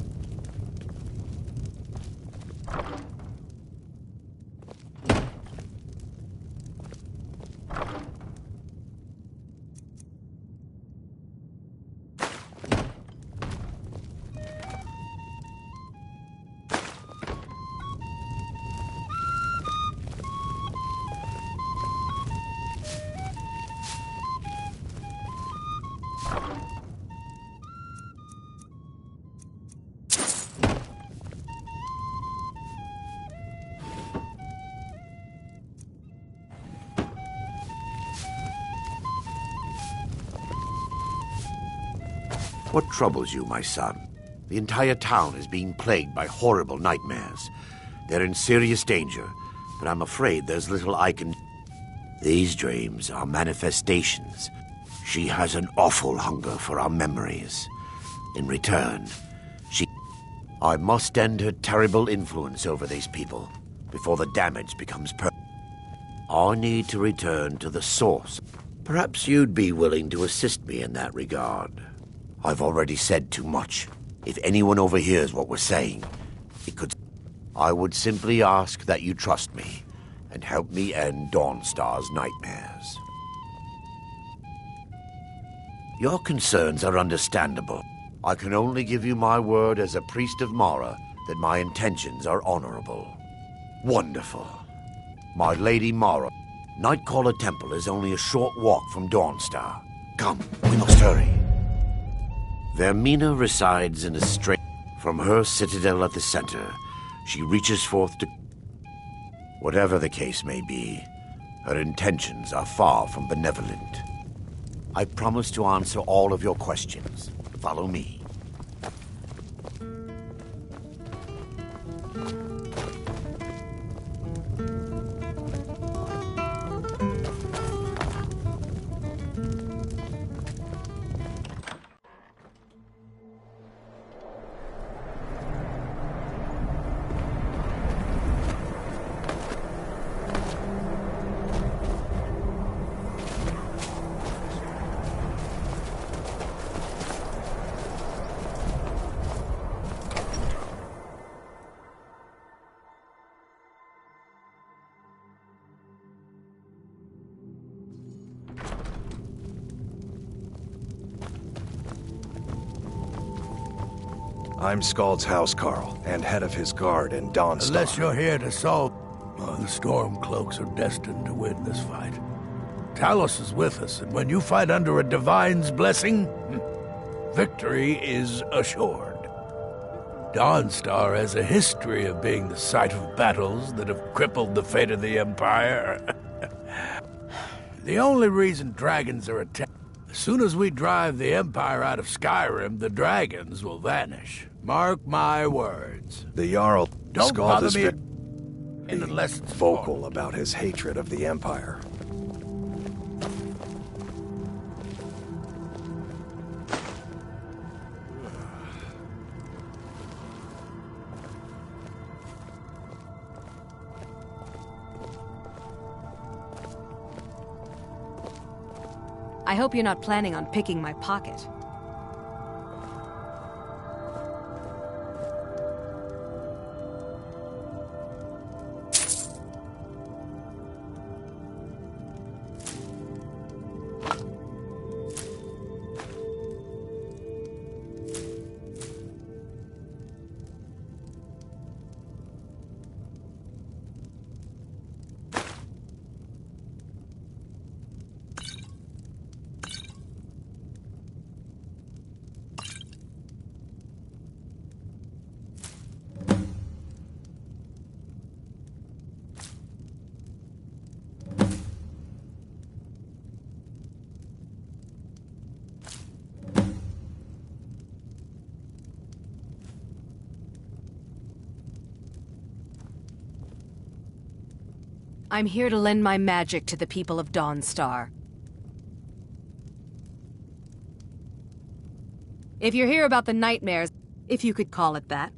What troubles you, my son? The entire town is being plagued by horrible nightmares. They're in serious danger, but I'm afraid there's little I can... These dreams are manifestations. She has an awful hunger for our memories. In return, I must end her terrible influence over these people before the damage becomes permanent. I need to return to the source. Perhaps you'd be willing to assist me in that regard. I've already said too much. If anyone overhears what we're saying, it could... I would simply ask that you trust me and help me end Dawnstar's nightmares. Your concerns are understandable. I can only give you my word as a priest of Mara that my intentions are honorable. Wonderful. My Lady Mara, Nightcaller Temple is only a short walk from Dawnstar. Come, we must hurry. Vermina resides in a strait. From her citadel at the center, she reaches forth to... Whatever the case may be, her intentions are far from benevolent. I promise to answer all of your questions. Follow me. I'm Skald's housecarl, and head of his guard in Dawnstar. Unless you're here to solve... the Stormcloaks are destined to win this fight. Talos is with us, and when you fight under a Divine's blessing, victory is assured. Dawnstar has a history of being the site of battles that have crippled the fate of the Empire. The only reason dragons are attacked... As soon as we drive the Empire out of Skyrim, the dragons will vanish. Mark my words. The Jarl Don't Skald bother is me being unless it's vocal about his hatred of the Empire. I hope you're not planning on picking my pocket. I'm here to lend my magic to the people of Dawnstar. If you're here about the nightmares, if you could call it that,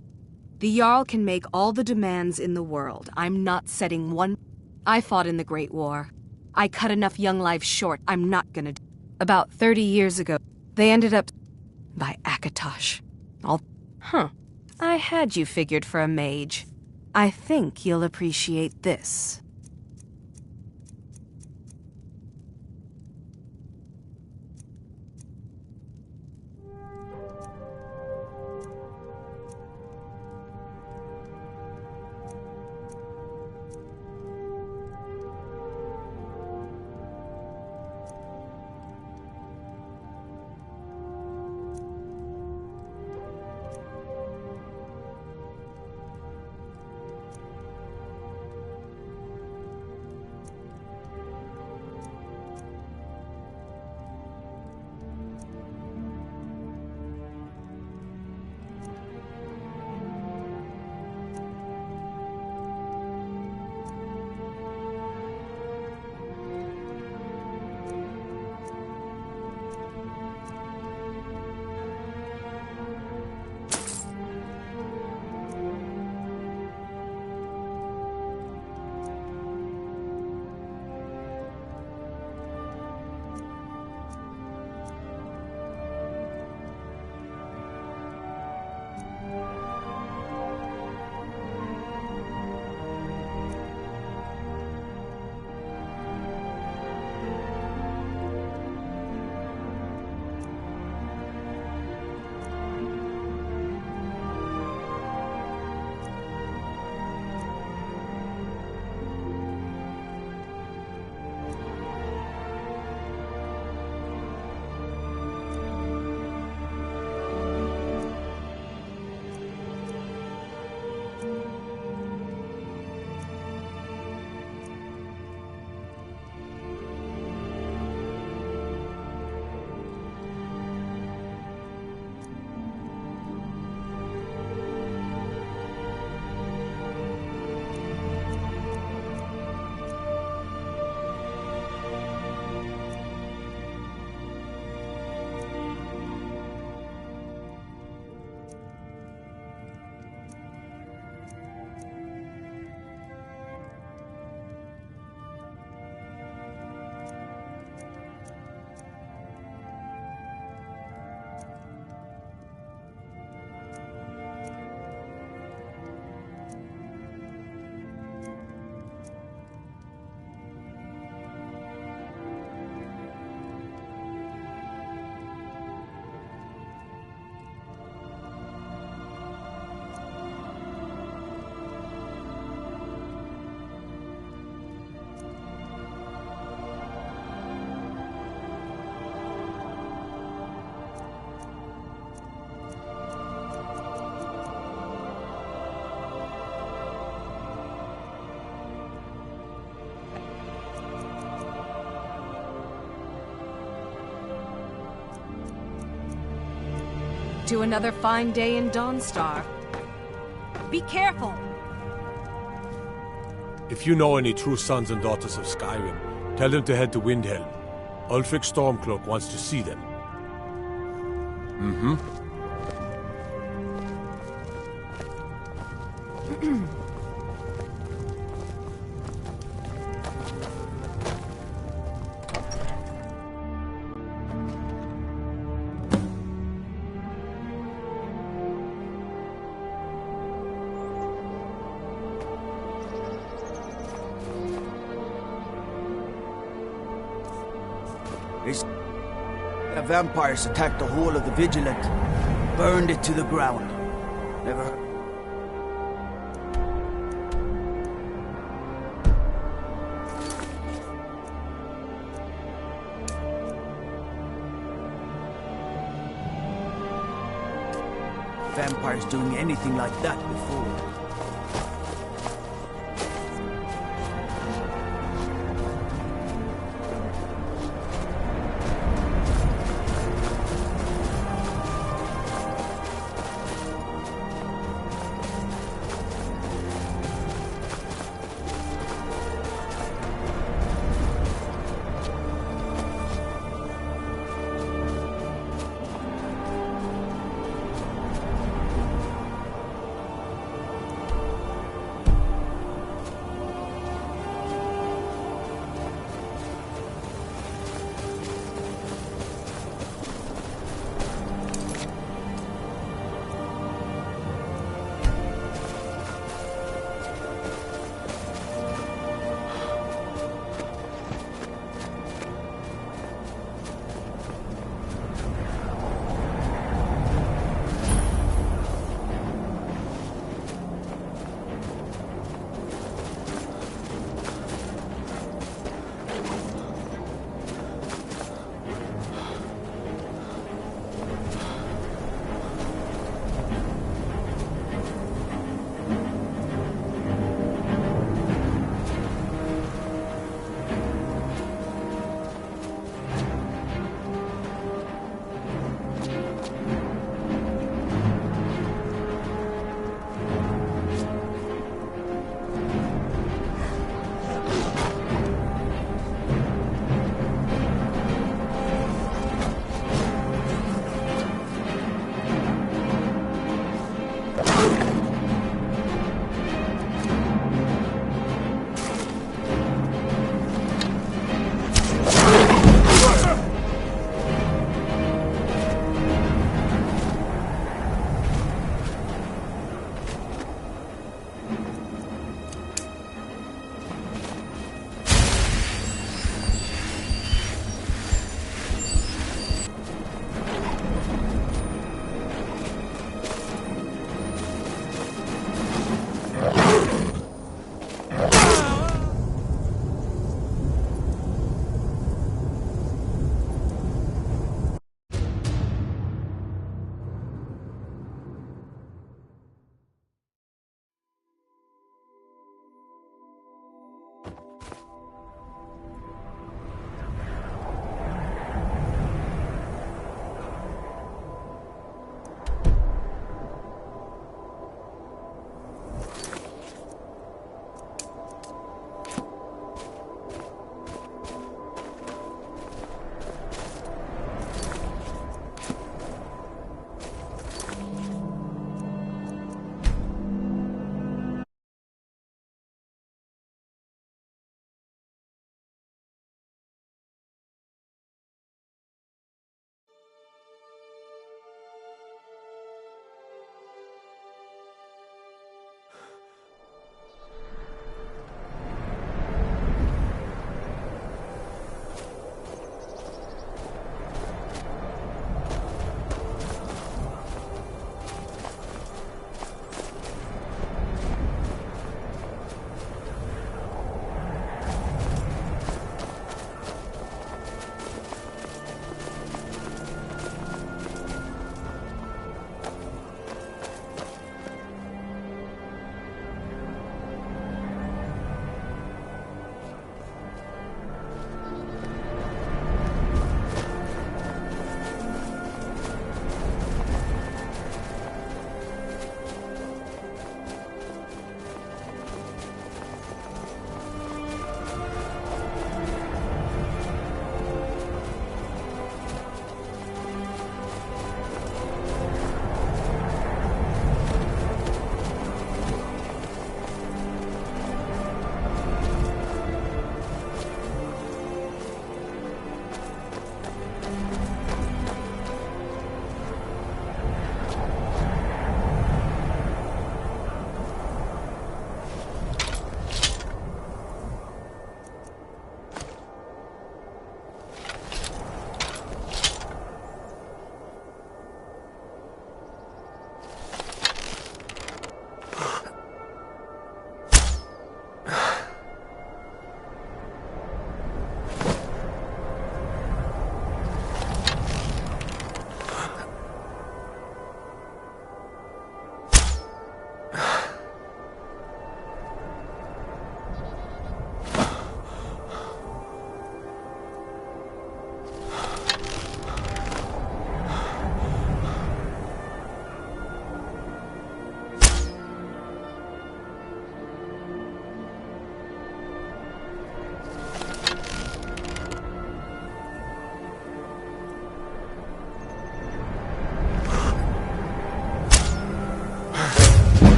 the Jarl can make all the demands in the world. I'm not setting one... I fought in the Great War. I cut enough young lives short. I'm not gonna... About 30 years ago, they ended up... by Akatosh. I had you figured for a mage. I think you'll appreciate this. To another fine day in Dawnstar. Be careful! If you know any true sons and daughters of Skyrim, tell them to head to Windhelm. Ulfric Stormcloak wants to see them. The vampires attacked the Hall of the Vigilant. Burned it to the ground. Never heard. Vampires doing anything like that before.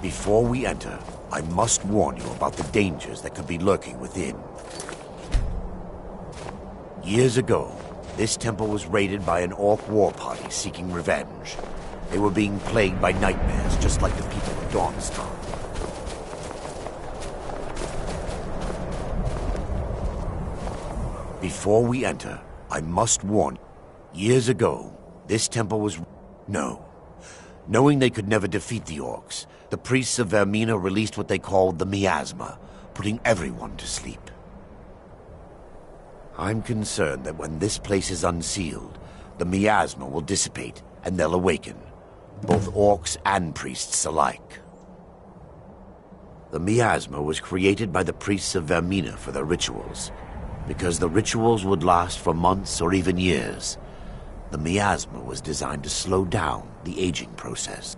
Before we enter, I must warn you about the dangers that could be lurking within. Years ago, this temple was raided by an orc war party seeking revenge. They were being plagued by nightmares, just like the people of Dawnstar. Before we enter, I must warn you. Years ago, this temple was... No. Knowing they could never defeat the orcs, the priests of Vermina released what they called the miasma, putting everyone to sleep. I'm concerned that when this place is unsealed, the miasma will dissipate and they'll awaken, both orcs and priests alike. The miasma was created by the priests of Vermina for their rituals, because the rituals would last for months or even years. The miasma was designed to slow down the aging process.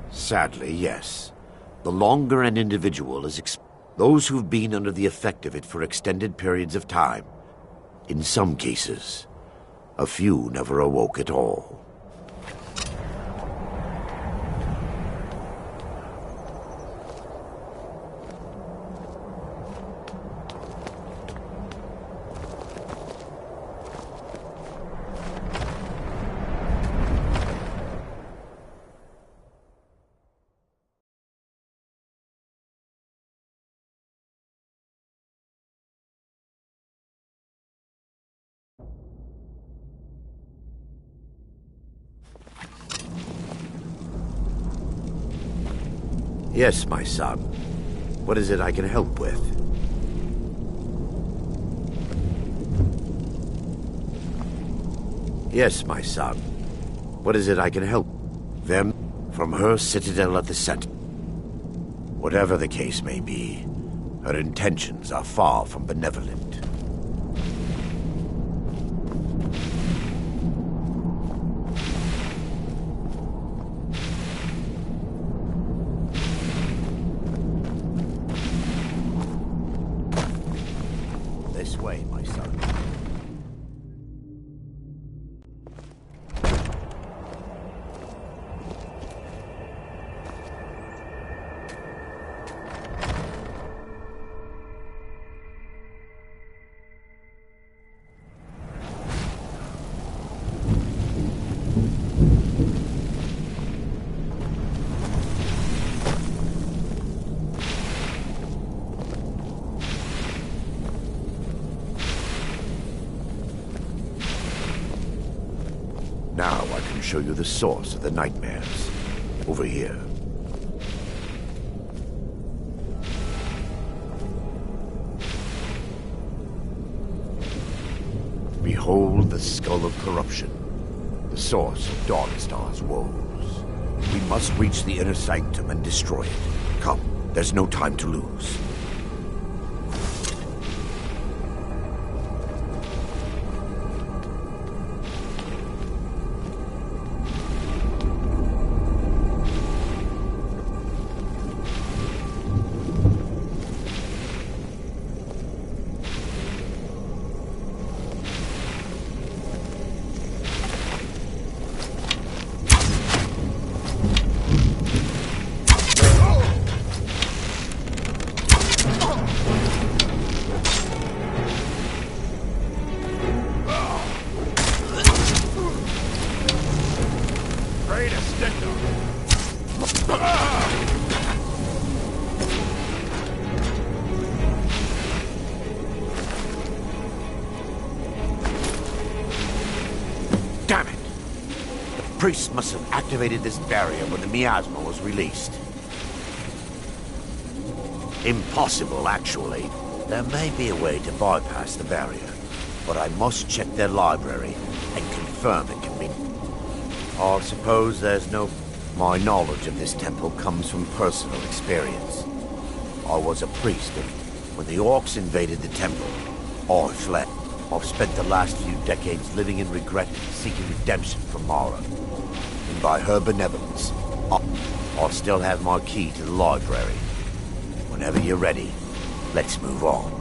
Sadly, yes. The longer an individual is those who've been under the effect of it for extended periods of time, in some cases, a few never awoke at all. Yes, my son. What is it I can help with? Yes, my son. What is it I can help? Them from her citadel at the center. Whatever the case may be, her intentions are far from benevolent. Now I can show you the source of the nightmares. Over here. Behold the Skull of Corruption, the source of Dawnstar's woes. We must reach the inner sanctum and destroy it. Come, there's no time to lose. Damn it! The priest must have activated this barrier when the miasma was released. Impossible, actually. There may be a way to bypass the barrier, but I must check their library and confirm it can be... I suppose there's no... My knowledge of this temple comes from personal experience. I was a priest, and when the orcs invaded the temple, I fled. I've spent the last few decades living in regret and seeking redemption from Mara. And by her benevolence, I still have my key to the library. Whenever you're ready, let's move on.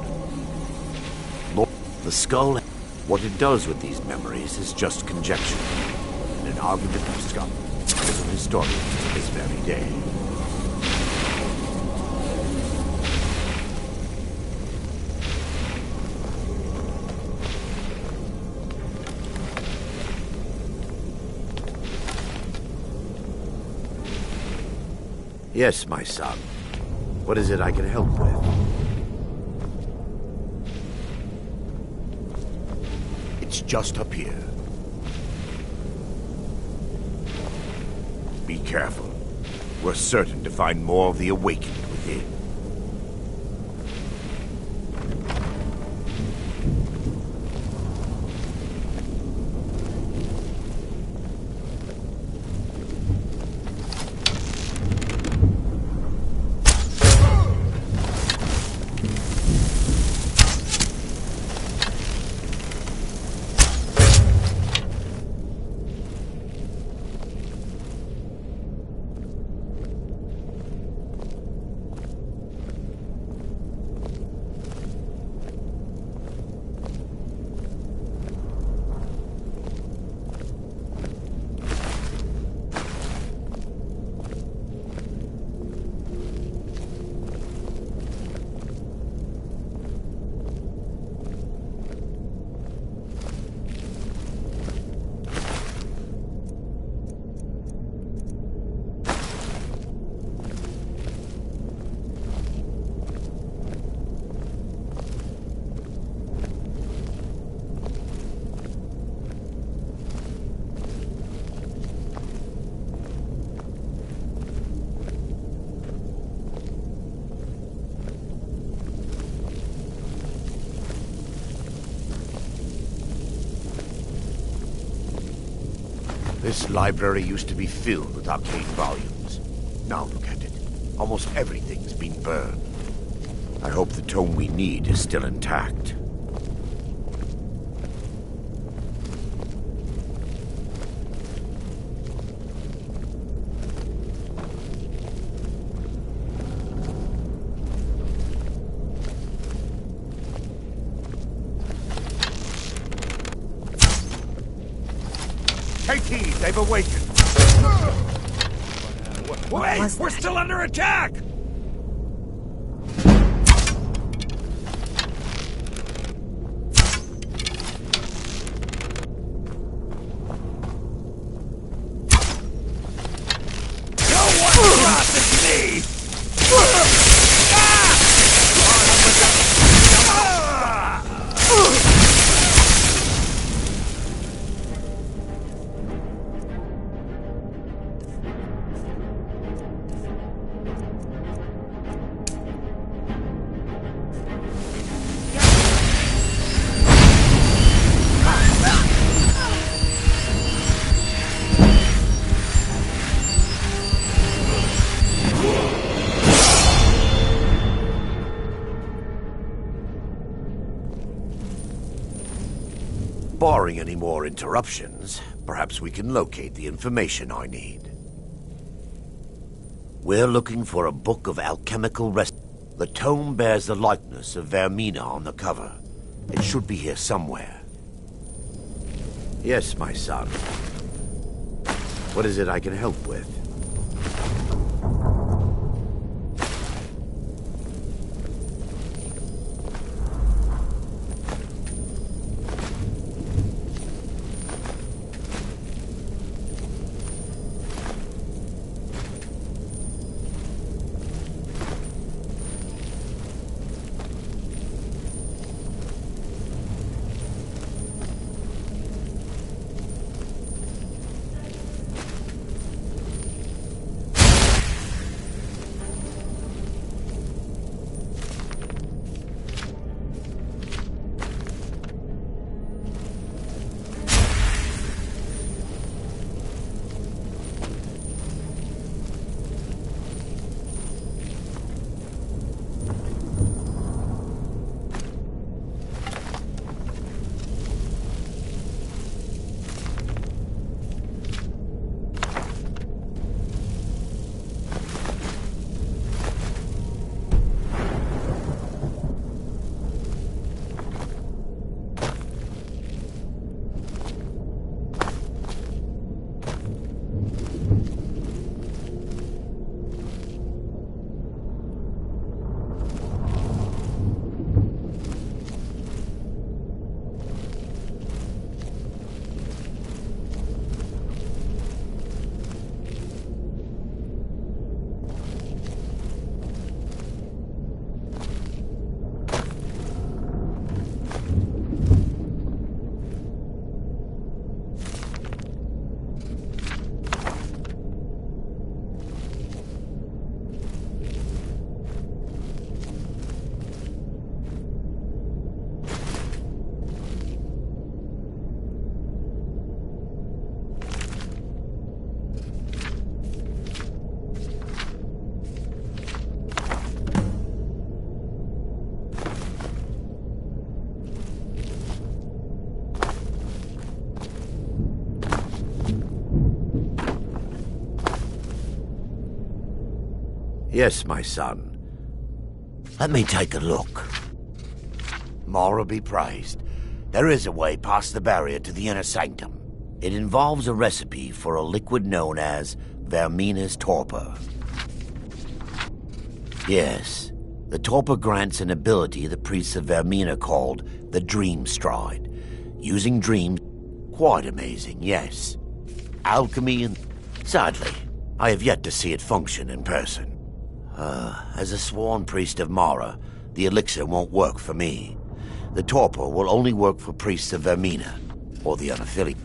Lord, the skull, what it does with these memories is just conjecture, and an argument of scholars and historians to this very day. Yes, my son. What is it I can help with? It's just up here. Be careful. We're certain to find more of the awakened within. This library used to be filled with arcane volumes. Now look at it. Almost everything's been burned. I hope the tome we need is still intact. Take heed, they've awakened. Wait, we're still under attack! No one crosses me! barring any more interruptions, perhaps we can locate the information I need. We're looking for a book of alchemical rest. The tome bears the likeness of Vermina on the cover. It should be here somewhere. Yes, my son. What is it I can help with? Yes, my son. Let me take a look. Mara be praised. There is a way past the barrier to the inner sanctum. It involves a recipe for a liquid known as Vermina's torpor. Yes, the torpor grants an ability the priests of Vermina called the Dream Stride. Using dreams, quite amazing, yes. Alchemy and... Sadly, I have yet to see it function in person. As a sworn priest of Mara, the elixir won't work for me. The torpor will only work for priests of Vermina, or the unaffiliated.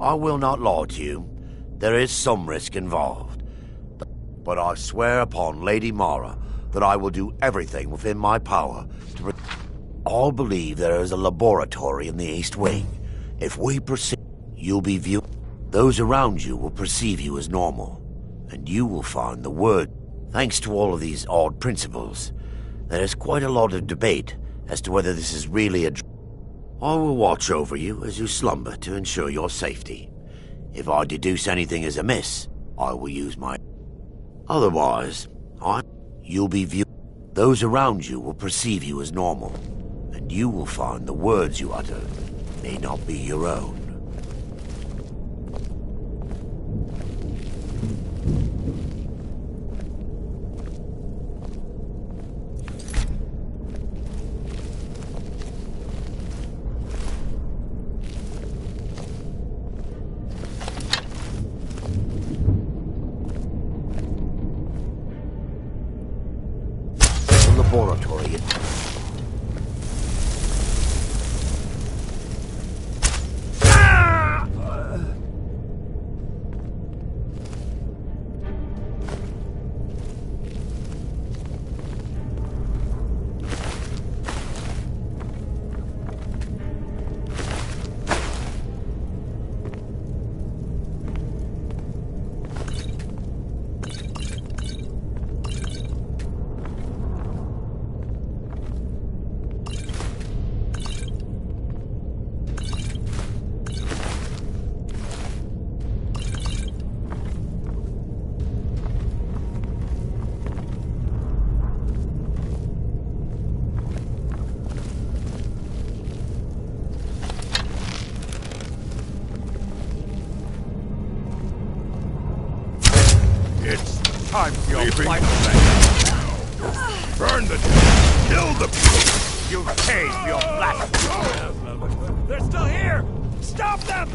I will not lie to you. There is some risk involved. But I swear upon Lady Mara that I will do everything within my power to... All believe there is a laboratory in the East Wing. If we proceed, you'll be viewed. Those around you will perceive you as normal, and you will find the word. Thanks to all of these odd principles, there is quite a lot of debate as to whether this is really a... I will watch over you as you slumber to ensure your safety. If I deduce anything is amiss, I will use my... Otherwise, you'll be viewed. Those around you will perceive you as normal, and you will find the words you utter may not be your own. Laboratory. It's time for your leaving. fight. Burn the town. Kill the people. You paid for your blasphemy. They're still here! Stop them!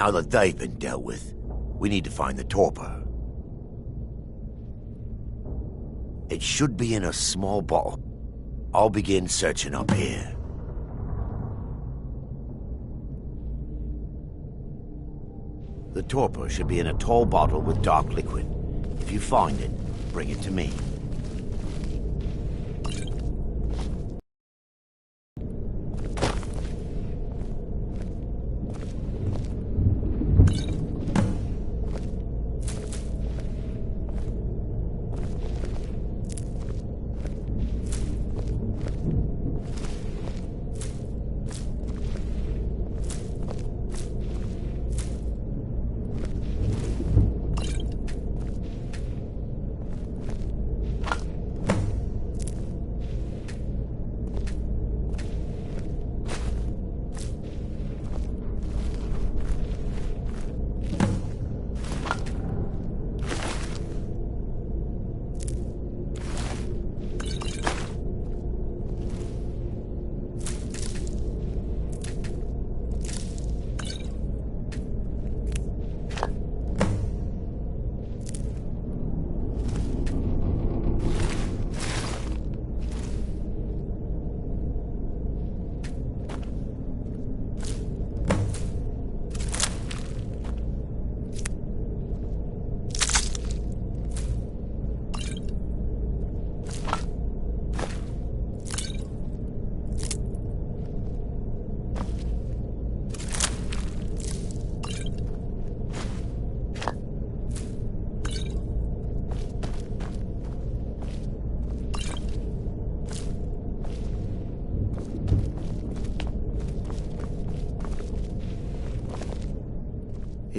Now that they've been dealt with, we need to find the torpor. It should be in a small bottle. I'll begin searching up here. The torpor should be in a tall bottle with dark liquid. If you find it, bring it to me.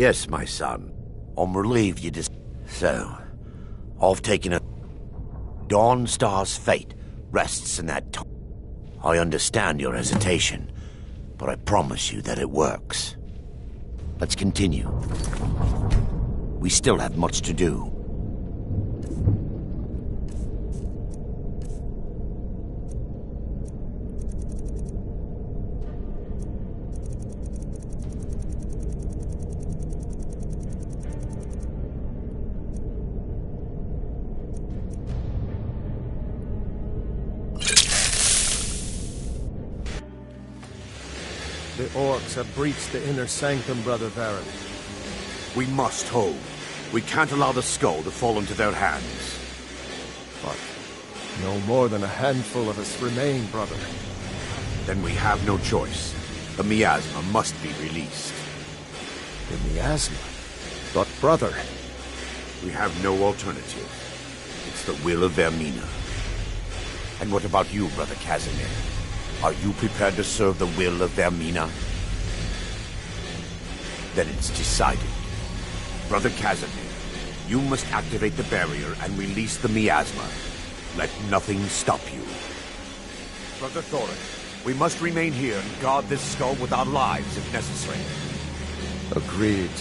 Yes, my son. I'm relieved you just... So, I've taken a... Dawnstar's fate rests in that... I understand your hesitation, but I promise you that it works. Let's continue. We still have much to do. The orcs have breached the inner sanctum, Brother Varron. We must hold. We can't allow the skull to fall into their hands. But no more than a handful of us remain, brother. Then we have no choice. The miasma must be released. The miasma? But brother... We have no alternative. It's the will of Vermina. And what about you, Brother Casimir? Are you prepared to serve the will of Vermina? Then it's decided. Brother Casimir, you must activate the barrier and release the miasma. Let nothing stop you. Brother Thorin, we must remain here and guard this skull with our lives if necessary. Agreed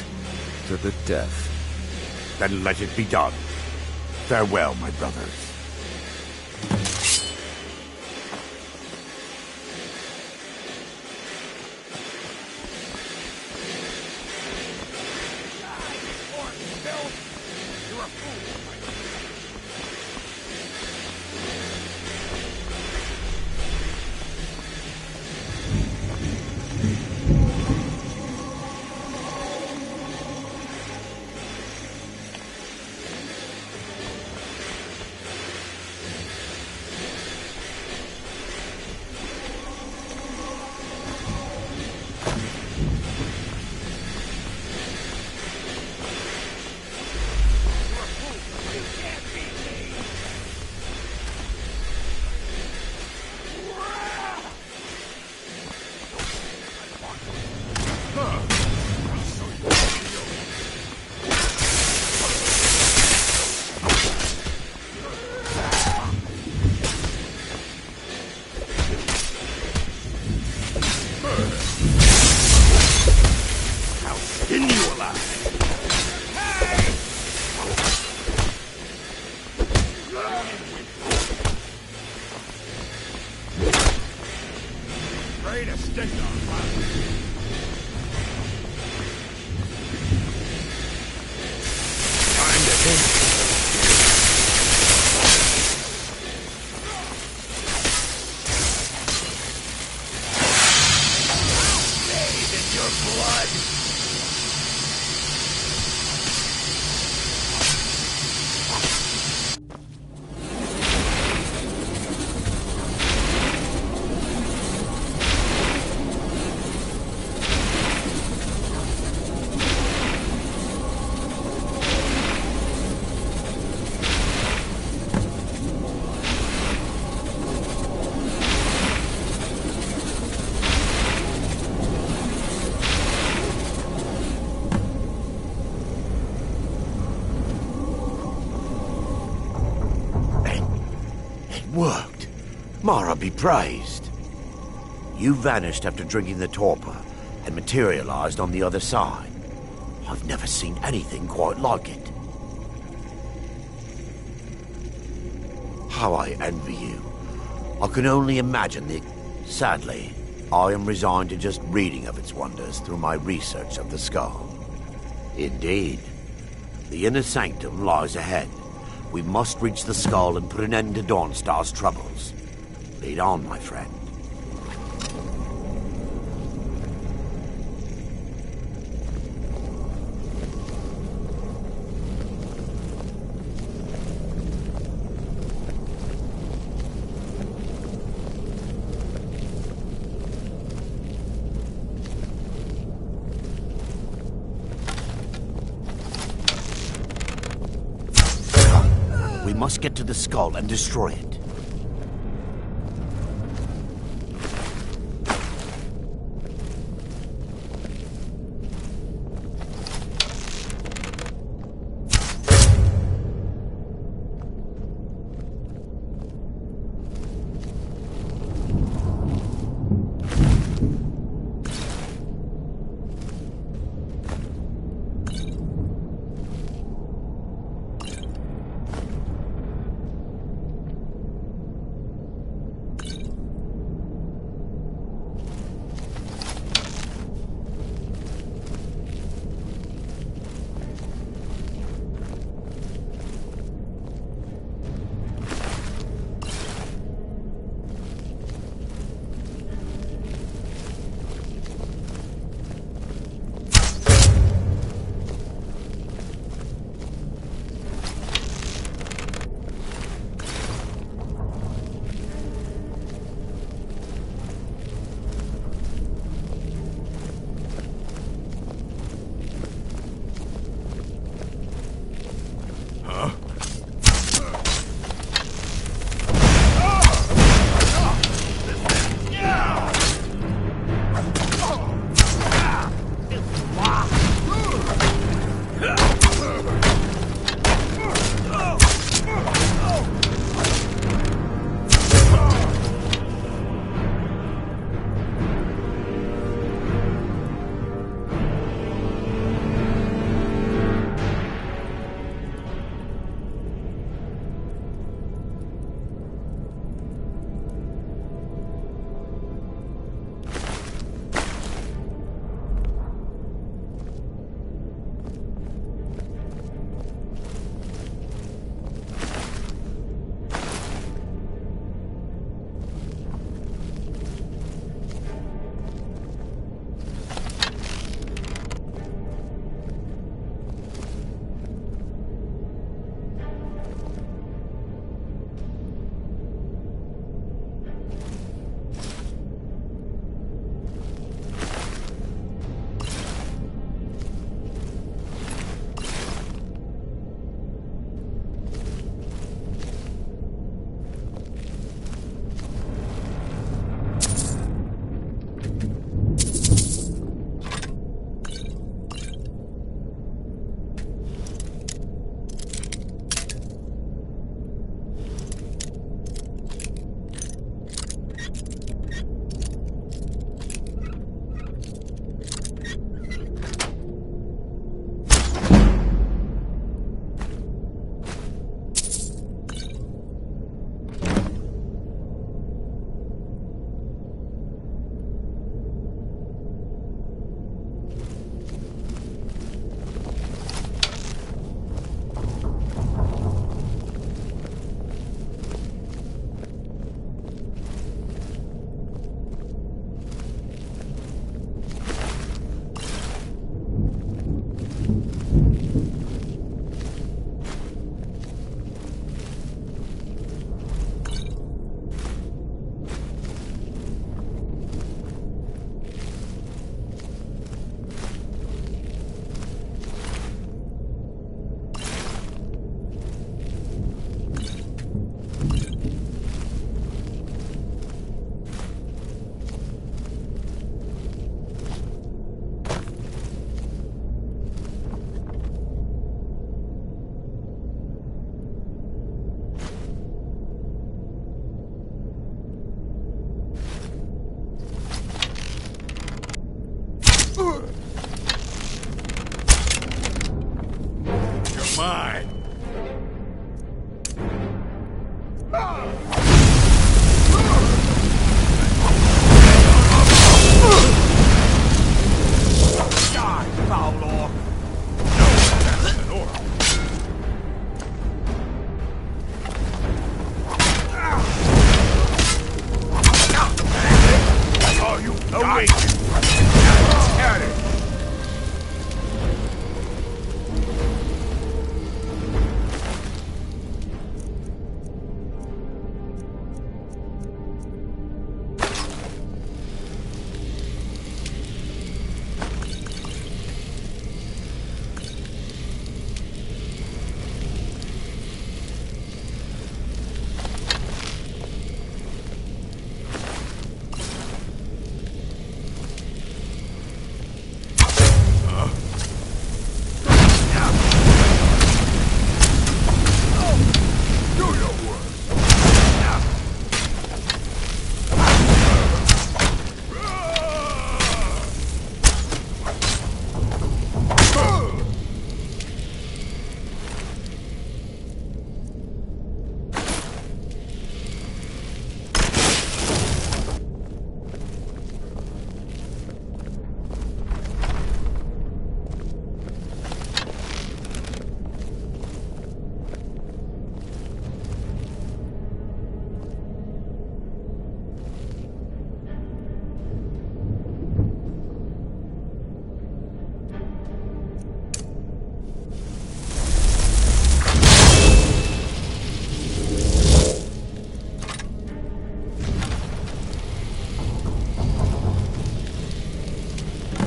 to the death. Then let it be done. Farewell, my brothers. Worked. Mara be praised. You vanished after drinking the torpor and materialized on the other side. I've never seen anything quite like it. How I envy you. I can only imagine the... Sadly, I am resigned to just reading of its wonders through my research of the skull. Indeed. The inner sanctum lies ahead. We must reach the skull and put an end to Dawnstar's troubles. Lead on, my friend. We must get to the skull and destroy it. mine. Die, foul orc! That's an orc. Oh, you awake! At it!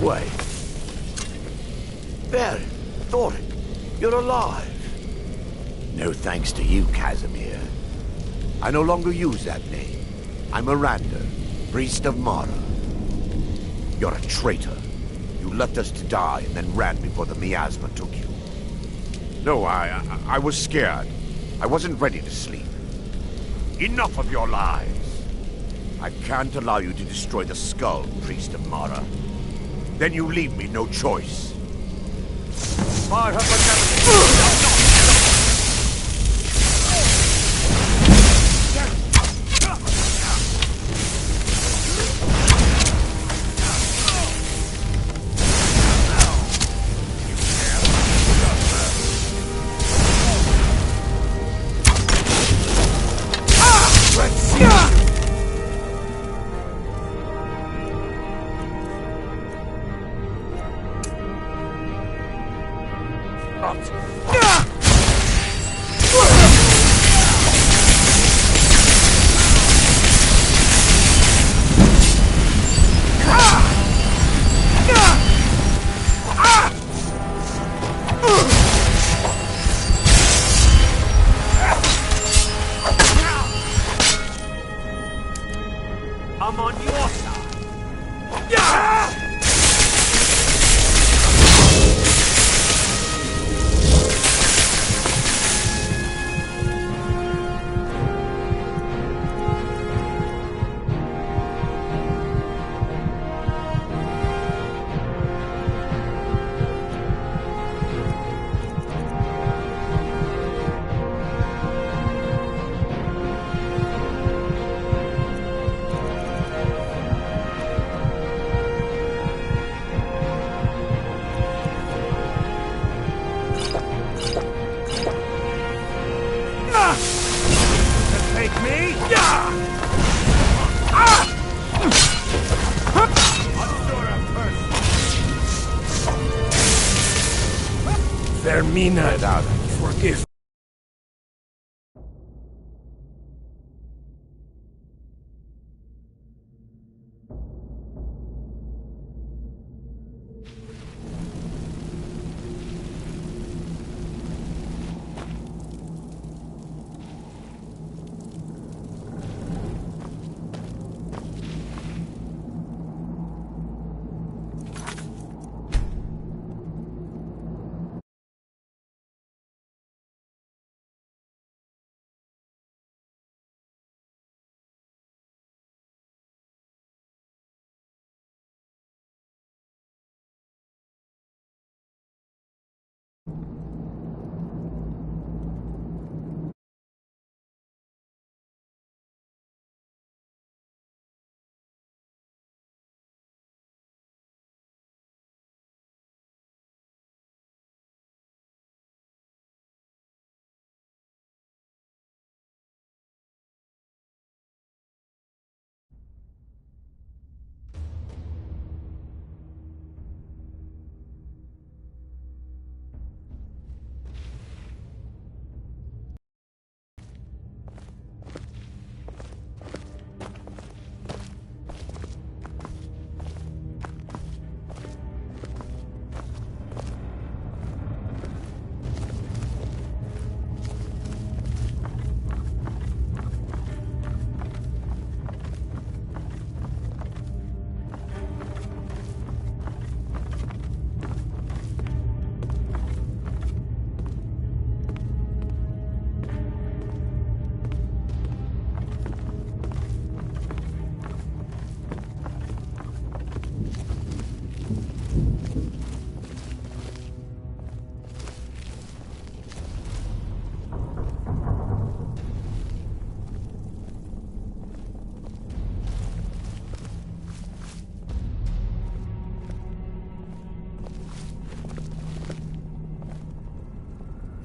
Wait. Baron, Thorin, you're alive. No thanks to you, Casimir. I no longer use that name. I'm Miranda, priest of Mara. You're a traitor. You left us to die and then ran before the miasma took you. No, I was scared. I wasn't ready to sleep. Enough of your lies. I can't allow you to destroy the skull, priest of Mara. Then you leave me no choice. I'm on your side. Yeah! Take me? Yeah! Vermina, forgive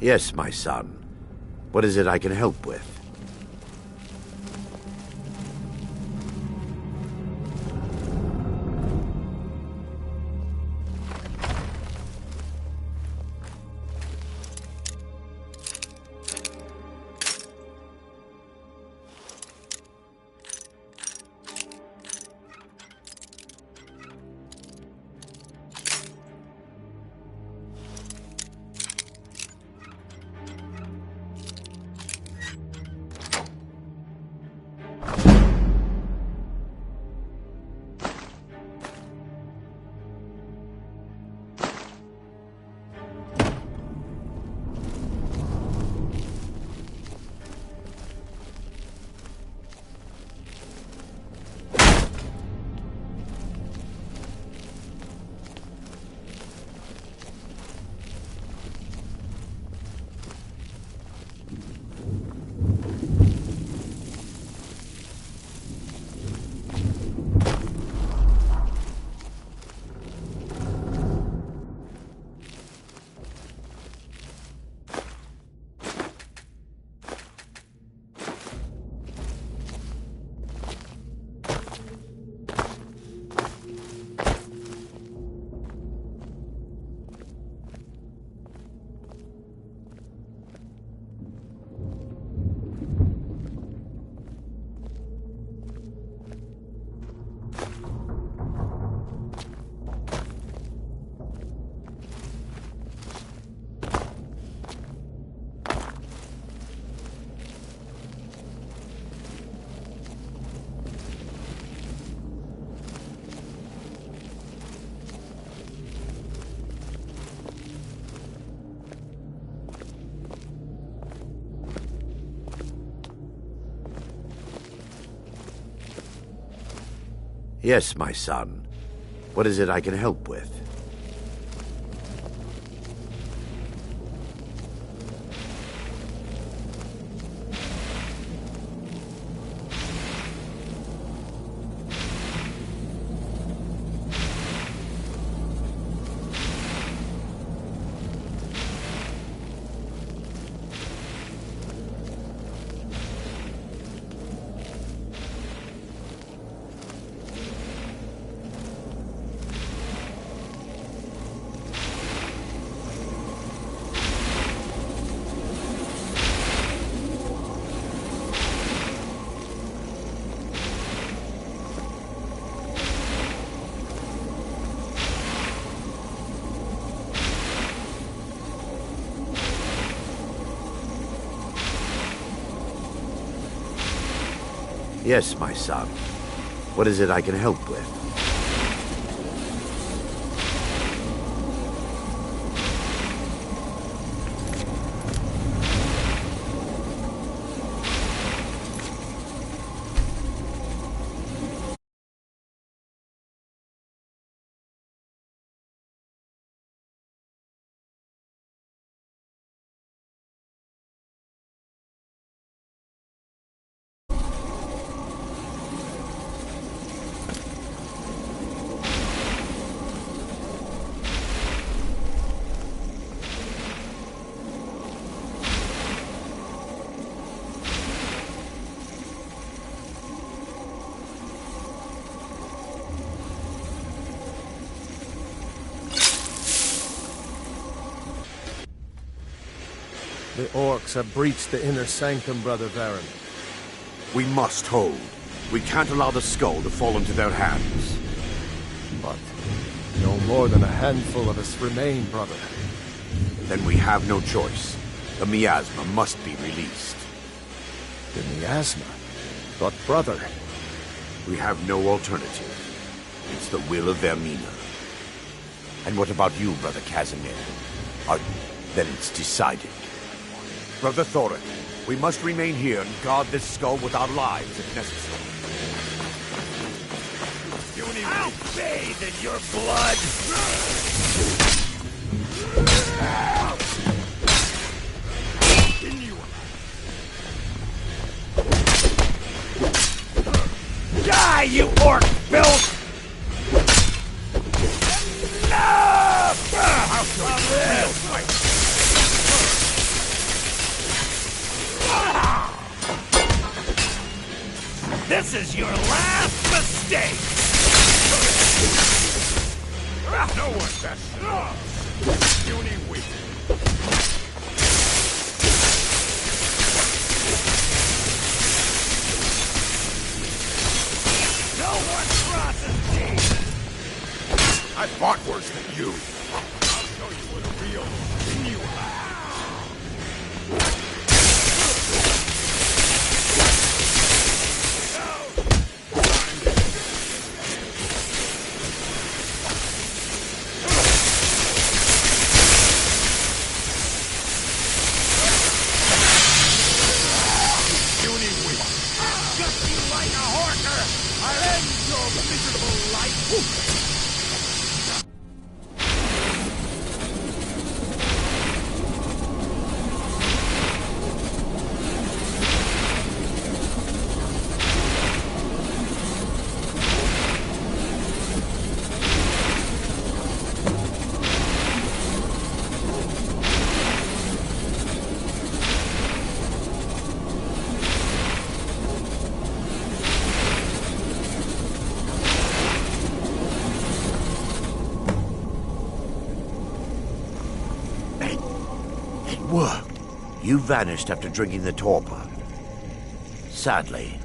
Yes, my son. What is it I can help with? Yes, my son. What is it I can help with? Yes, my son. What is it I can help with? The orcs have breached the inner sanctum, Brother Varen. We must hold. We can't allow the skull to fall into their hands. But no more than a handful of us remain, brother. Then we have no choice. The miasma must be released. The miasma? But brother... We have no alternative. It's the will of Vermina. And what about you, Brother Casimir? Then it's decided. Brother Thorin, we must remain here and guard this skull with our lives if necessary. I'll bathe in your blood! Die, you orc filth! No! This is your last mistake! No one best. Puny weak. No one crosses me! I fought worse than you. I'll show you what a real king you are. Worked. You vanished after drinking the torpor. Sadly,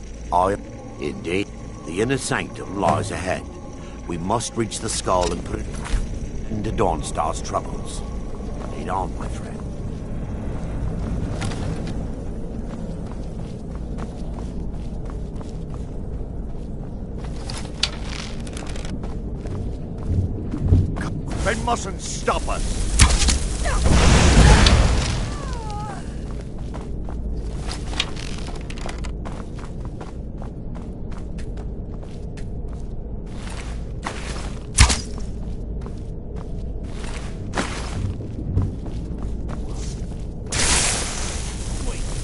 Indeed, the inner sanctum lies ahead. We must reach the skull and put it into Dawnstar's troubles. Lead on, my friend. They mustn't stop us!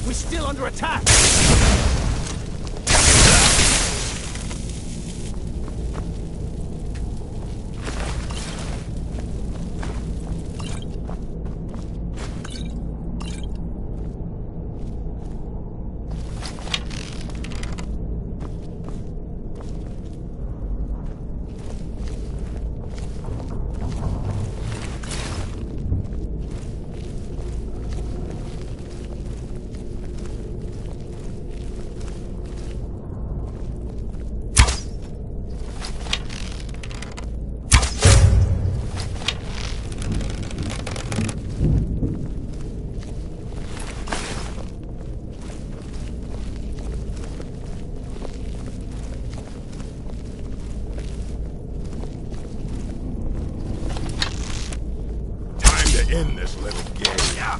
We're still under attack! End this little game. Yeah.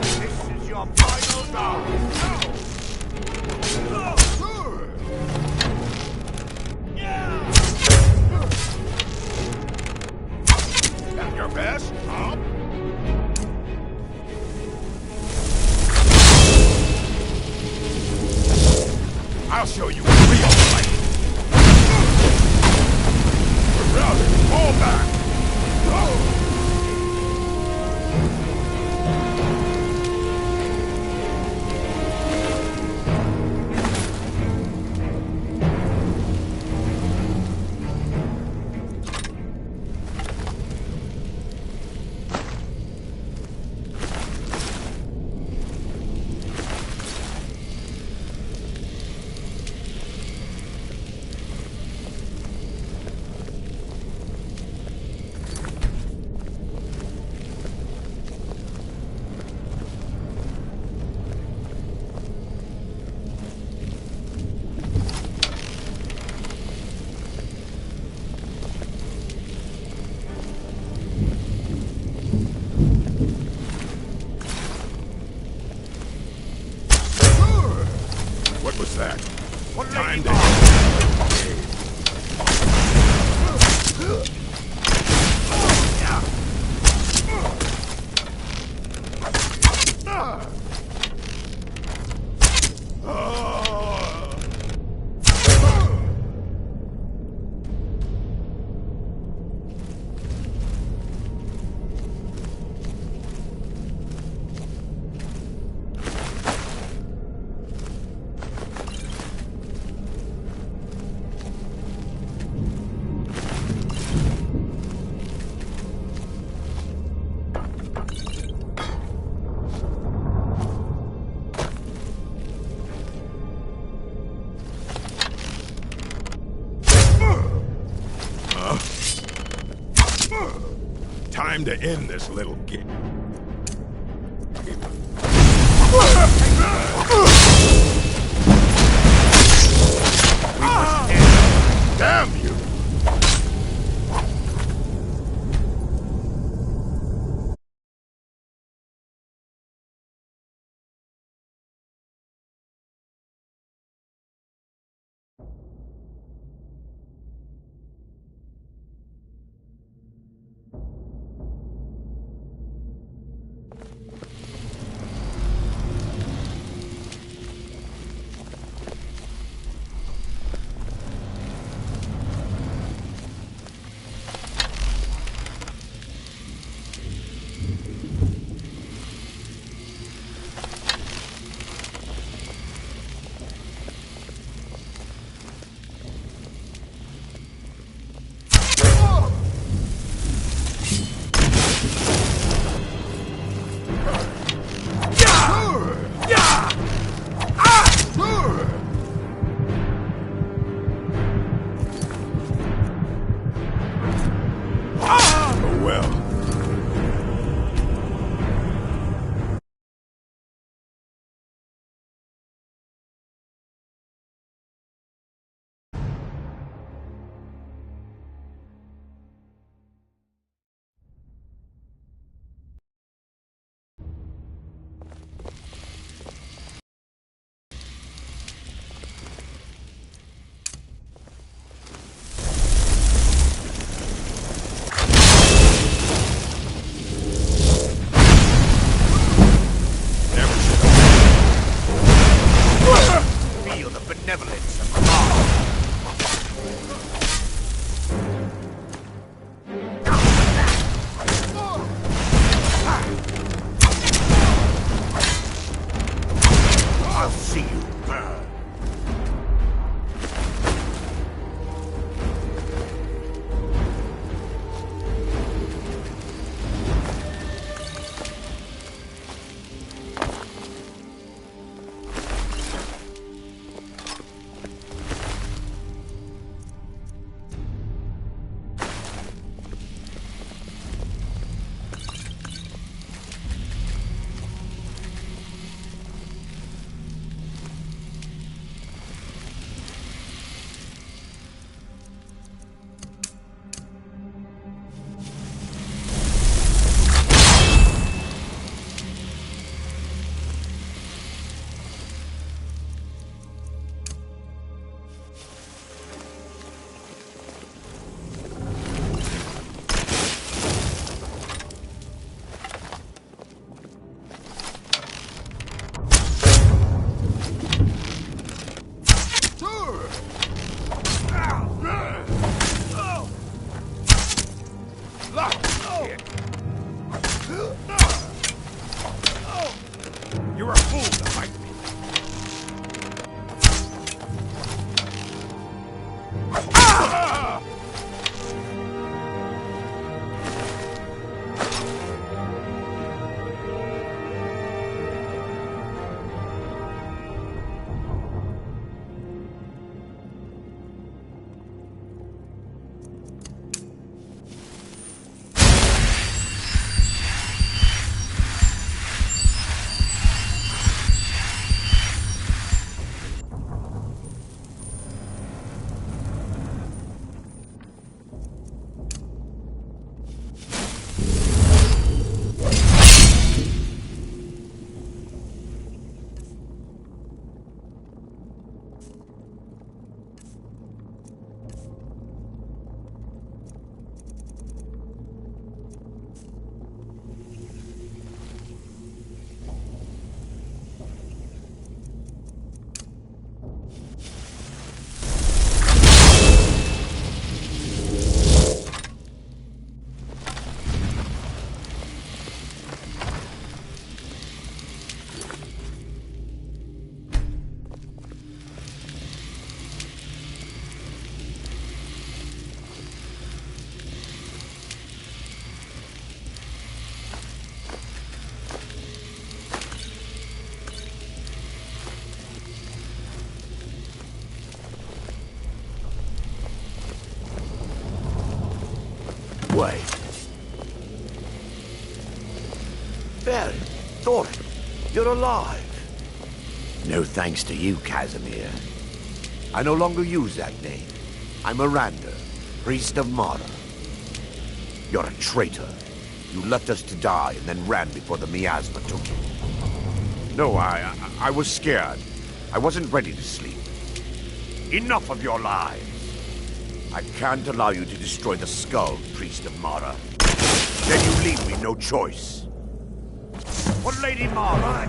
This is your final round. At your best, huh? I'll show you what real fight. Fall back! Time to end this little game. Damn you! You're a fool to fight me. Wait. Baron, Thorin, you're alive. No thanks to you, Casimir. I no longer use that name. I'm Miranda, priest of Mara. You're a traitor. You left us to die and then ran before the miasma took you. No, I was scared. I wasn't ready to sleep. Enough of your lies. I can't allow you to destroy the skull, priest of Mara. Then you leave me no choice. For Lady Mara!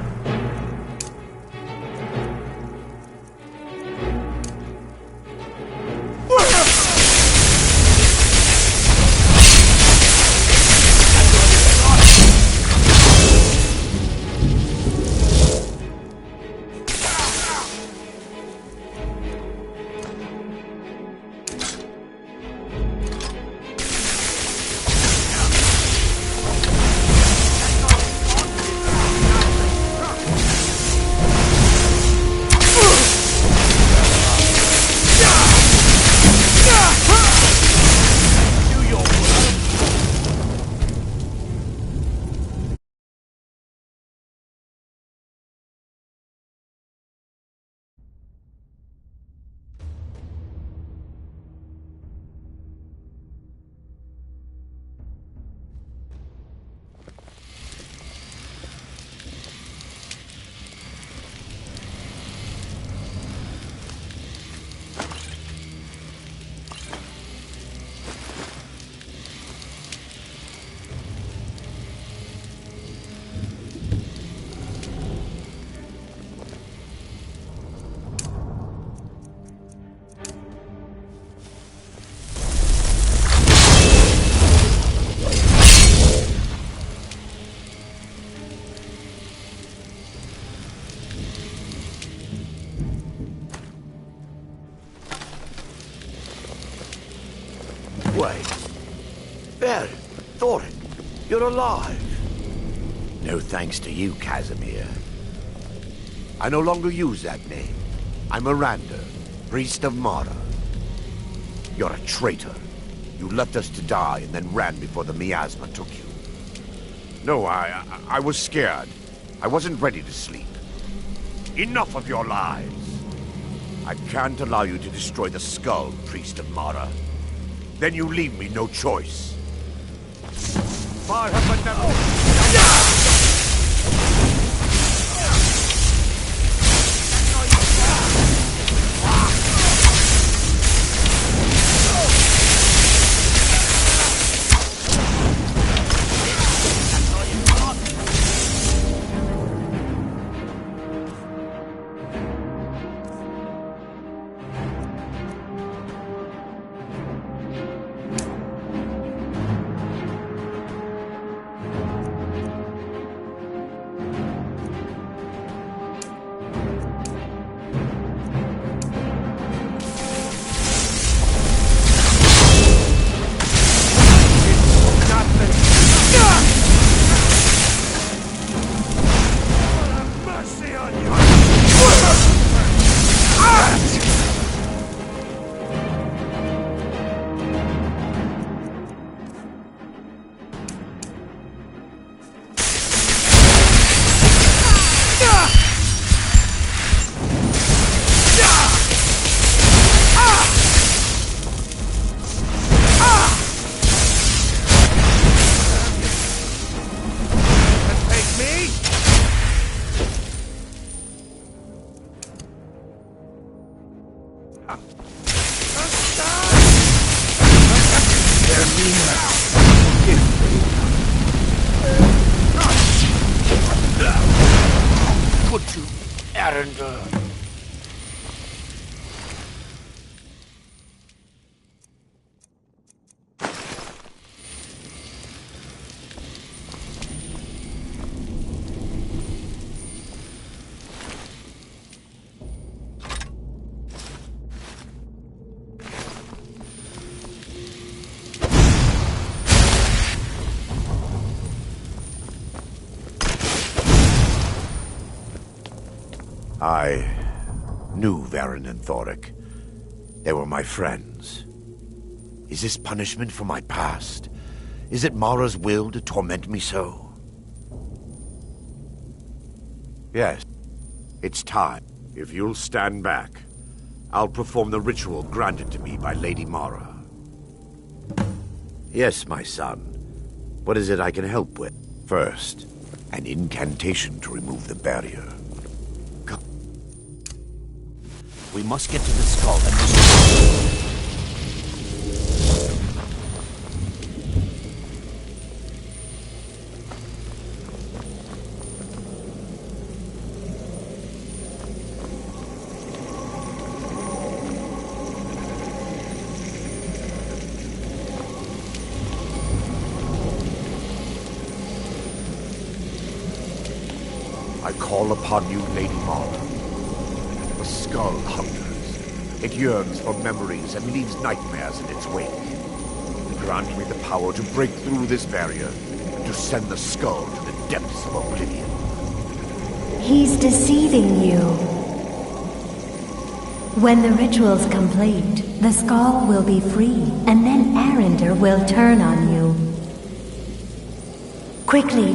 Wait. Baron, Thorin, you're alive. No thanks to you, Casimir. I no longer use that name. I'm Miranda, priest of Mara. You're a traitor. You left us to die and then ran before the miasma took you. No, I was scared. I wasn't ready to sleep. Enough of your lies. I can't allow you to destroy the skull, priest of Mara. Then you leave me no choice. Could you, Arendelle? I knew Varen and Thoric. They were my friends. Is this punishment for my past? Is it Mara's will to torment me so? Yes, it's time. If you'll stand back, I'll perform the ritual granted to me by Lady Mara. Yes, my son. What is it I can help with? First, an incantation to remove the barrier. Come. We must get to the skull and... I call upon you, Lady Mara. The Skull hungers. It yearns for memories and leaves nightmares in its wake. Grant me the power to break through this barrier and to send the skull to the depths of oblivion. He's deceiving you. When the ritual's complete, the skull will be free, and then Arender will turn on you. Quickly,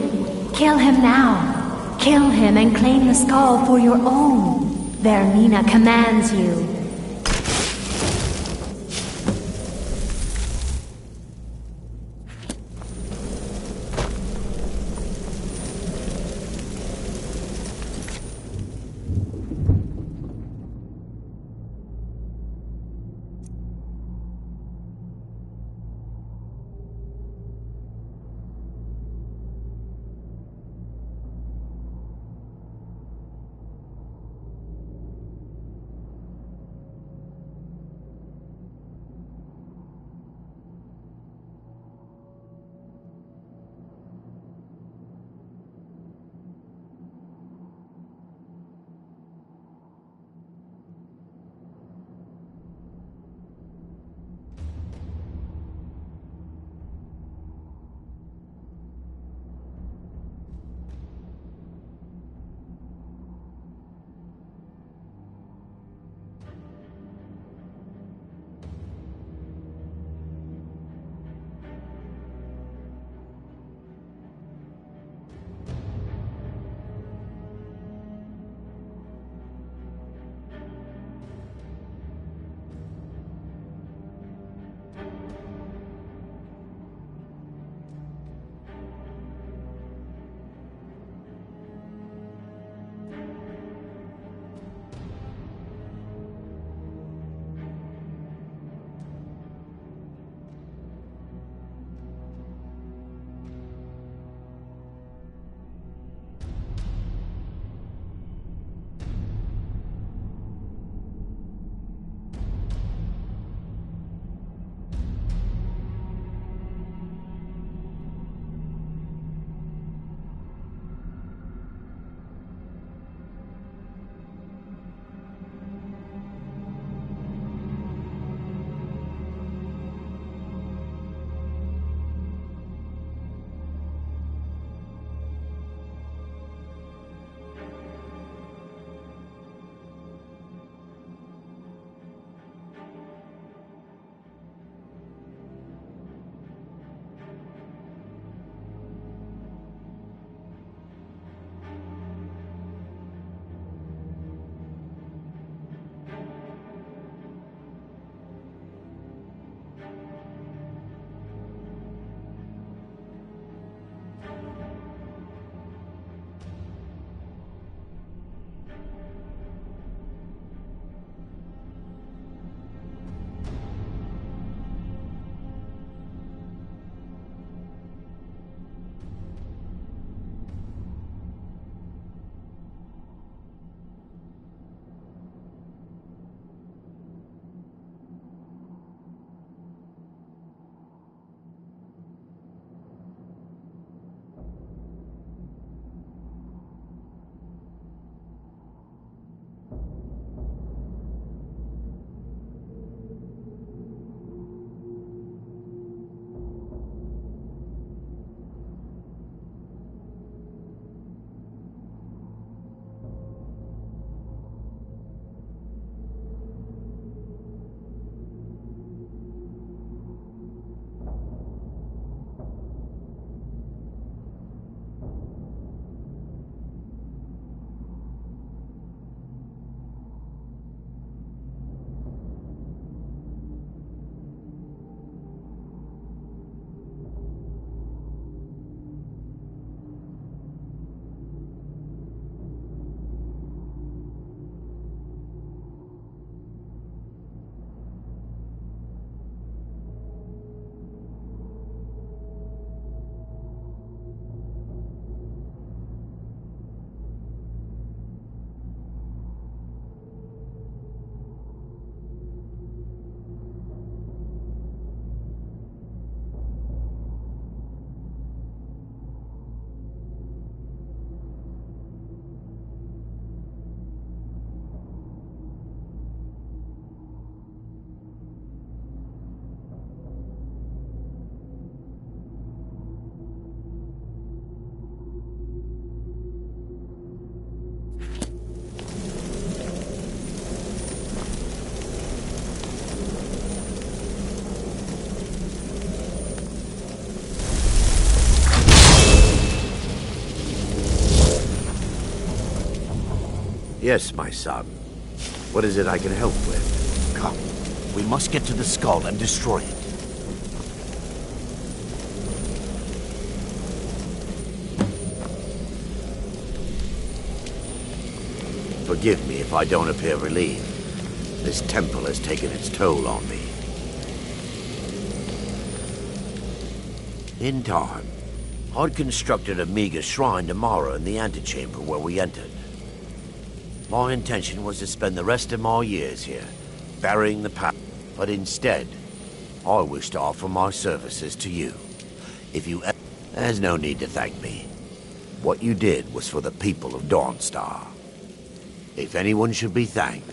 kill him now. Kill him and claim the skull for your own. Vaermina commands you. Yes, my son. What is it I can help with? Come, we must get to the skull and destroy it. Forgive me if I don't appear relieved. This temple has taken its toll on me. In time, I'd constructed a meager shrine to Mara in the antechamber where we entered. My intention was to spend the rest of my years here, burying the past, but instead, I wish to offer my services to you. If you there's no need to thank me. What you did was for the people of Dawnstar. If anyone should be thanked,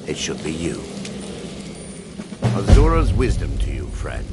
it should be you. Azura's wisdom to you, friend.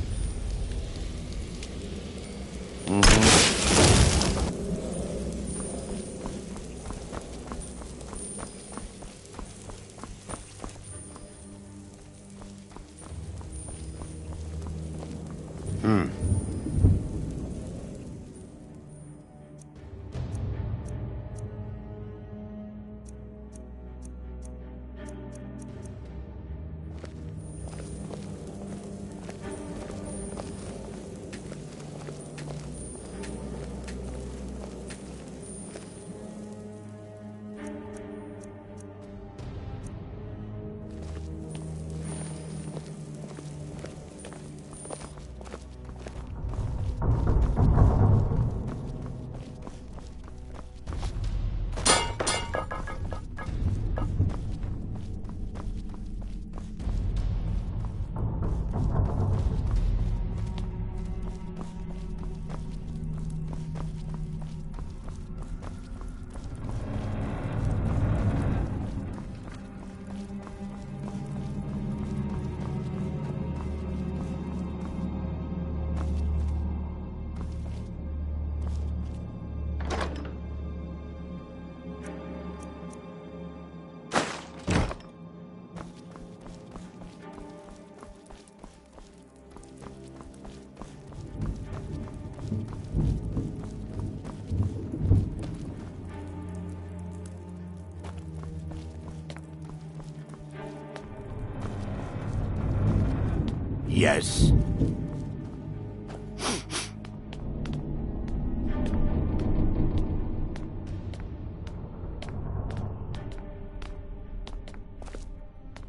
Yes.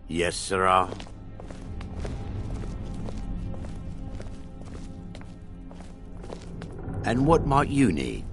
Yes, sirrah. And what might you need,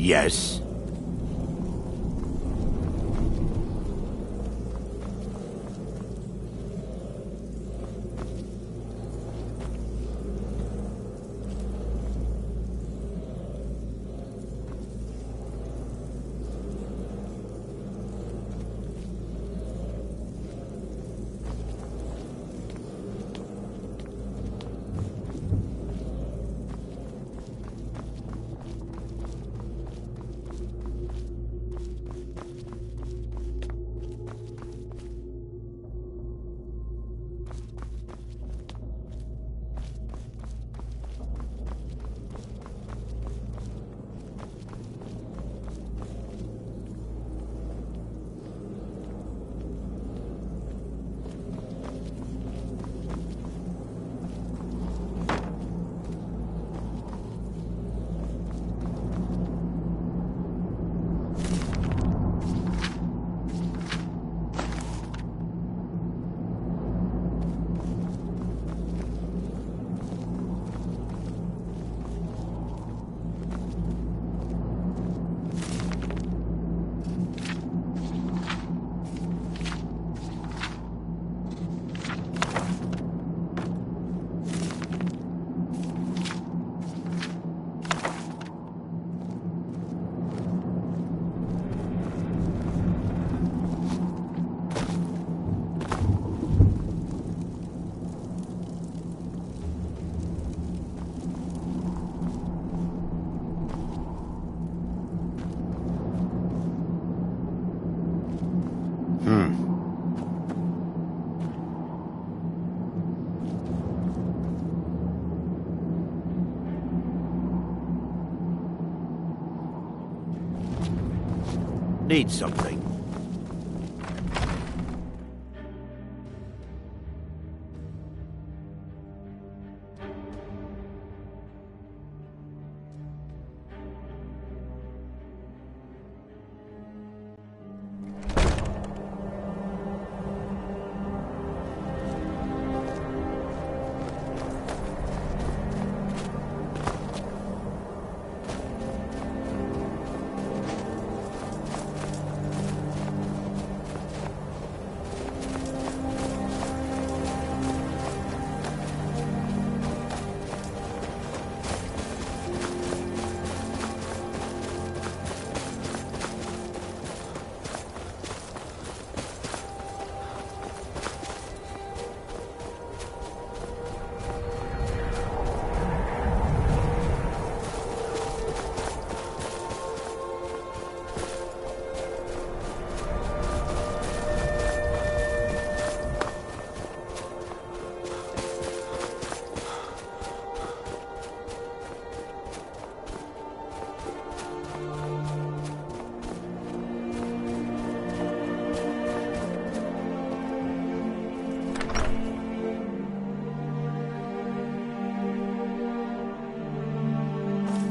Yes. Need something?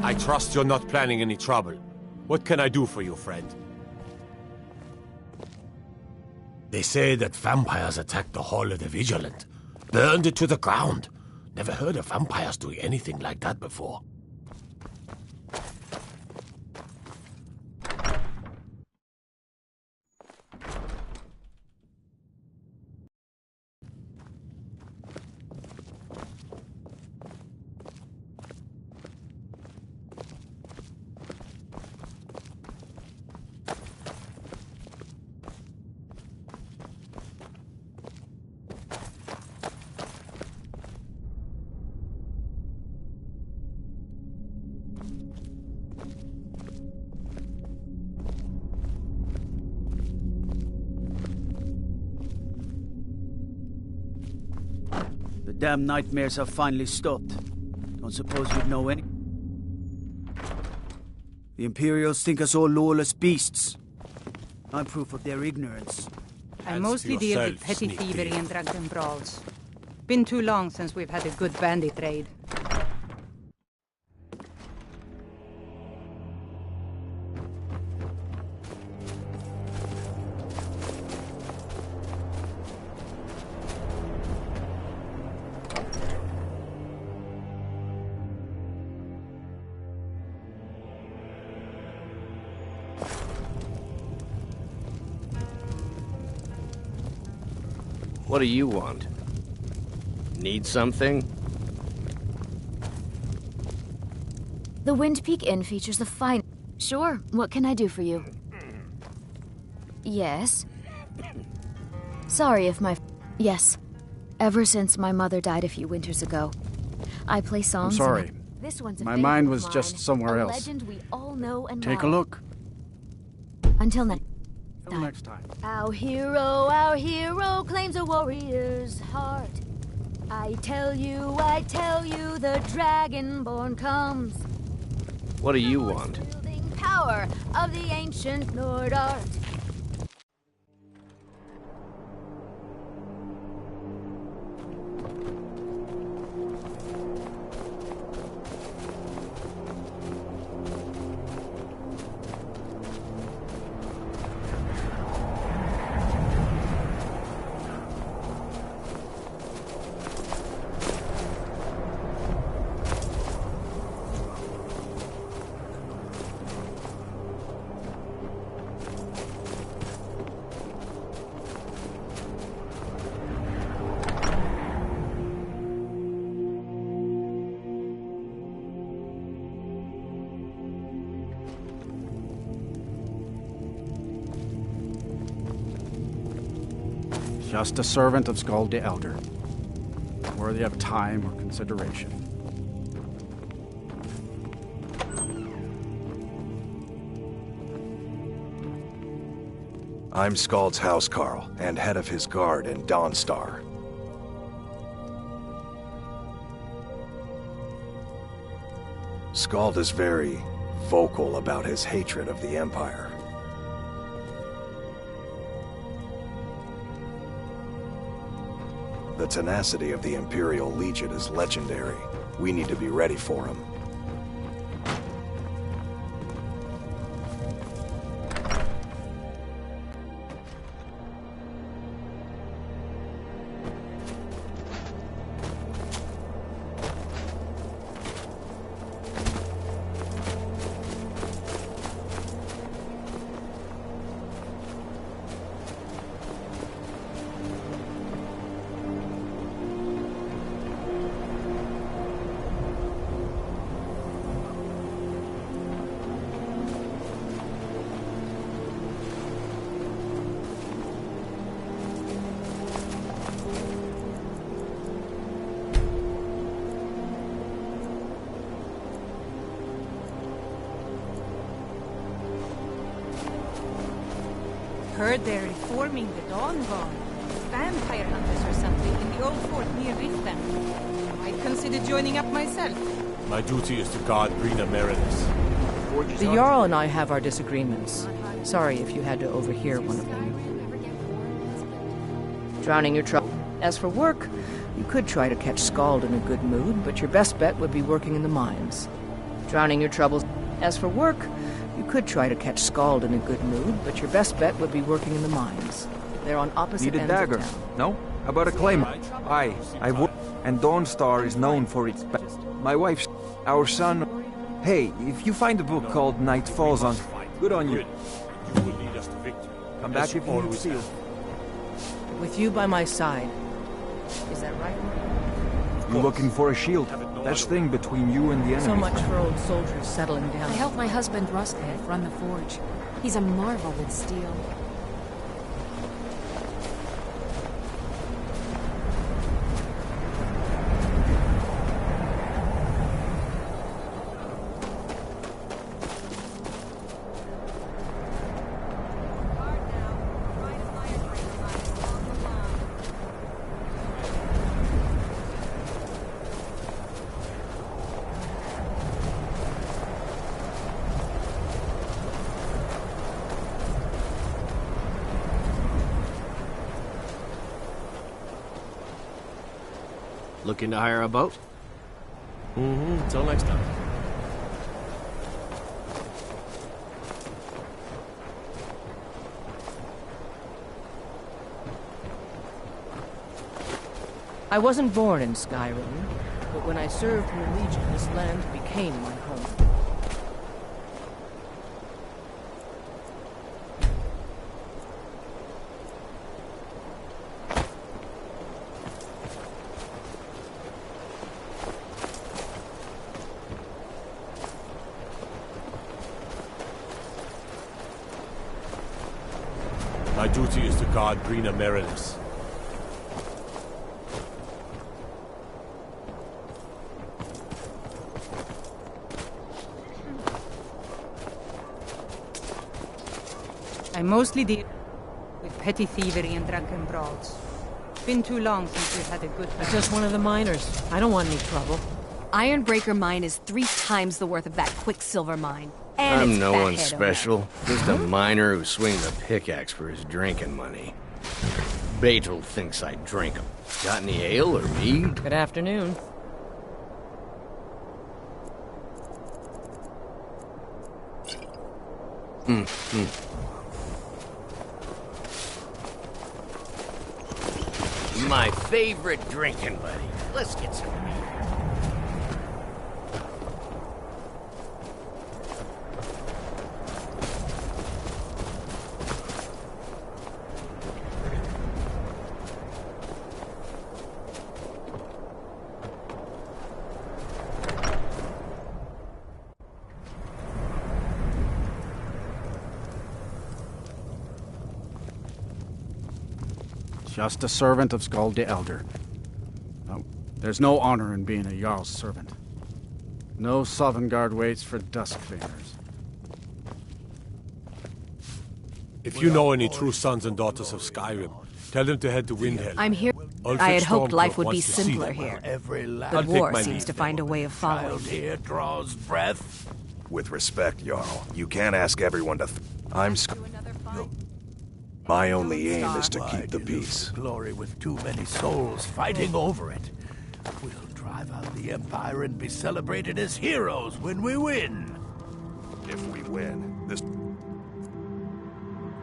I trust you're not planning any trouble. What can I do for you, friend? They say that vampires attacked the Hall of the Vigilant. Burned it to the ground. Never heard of vampires doing anything like that before. The damn nightmares have finally stopped. Don't suppose you'd know any? The Imperials think us all lawless beasts. I'm proof of their ignorance. I mostly deal with petty thievery and drunken brawls. Been too long since we've had a good bandit raid. What do you want? Need something? The Wind Peak Inn features the fine... Sure, what can I do for you? Yes? Sorry if my... Yes. Ever since my mother died a few winters ago. I play songs... I'm sorry. This one's a my mind was favorite of just mine, somewhere a else. legend we all know and Take a love. look. Until next... Till next time. Our hero claims a warrior's heart. I tell you, the Dragonborn comes. What do you want? Building power of the ancient Nord art. Just a servant of Skald the Elder. Worthy of time or consideration. I'm Skald's housecarl, and head of his guard in Dawnstar. Skald is very vocal about his hatred of the Empire. The tenacity of the Imperial Legion is legendary. We need to be ready for him. Heard they're reforming the Dawn Guard. Vampire hunters or something in the old fort near Riften. I'd consider joining up myself. My duty is to guard Rena Meredith. The Jarl and I have our disagreements. Sorry if you had to overhear one of them. Drowning your trouble. As for work, you could try to catch Skald in a good mood, but your best bet would be working in the mines. Drowning your troubles. As for work, you could try to catch Skald in a good mood, but your best bet would be working in the mines. They're on opposite Need a ends dagger? of town. No? How about a claymore? I work, and Dawnstar is known for its best. My wife's, our son. Hey, if you find a book called Night Falls on, good on you. You will lead us to victory. Come back if you need steel. With you by my side. Is that right? You looking for a shield? That's thing between you and the enemy. So much for old soldiers settling down. I helped my husband Rustbeth run the forge. He's a marvel with steel. Looking to hire a boat? Until next time. I wasn't born in Skyrim, but when I served in the Legion, this land became my home. My duty is to guard Rena Meredith. I mostly deal with petty thievery and drunken brawls. Been too long since we've had a good time. Just one of the miners. I don't want any trouble. Ironbreaker mine is 3 times the worth of that Quicksilver mine. And I'm it's no one fathead special. Just a miner who swings a pickaxe for his drinking money. Betel thinks I drink 'em. Got any ale or mead? Good afternoon. My favorite drinking buddy. Let's get some mead. Just a servant of Skald the Elder. No, there's no honor in being a Jarl's servant. No Sovngarde waits for dust cleaners. If you know any true sons and daughters of Skyrim, tell them to head to Windhelm. I'm here. Ulfric I had hoped Stormcloak life would be wants to see simpler them. here. I'll But take war my seems leave. to find a way of following. Child here draws breath. With respect, Jarl, you can't ask everyone to. I'm. My only aim is to keep the peace. Glory with too many souls fighting over it. We'll drive out the Empire and be celebrated as heroes when we win. If we win, this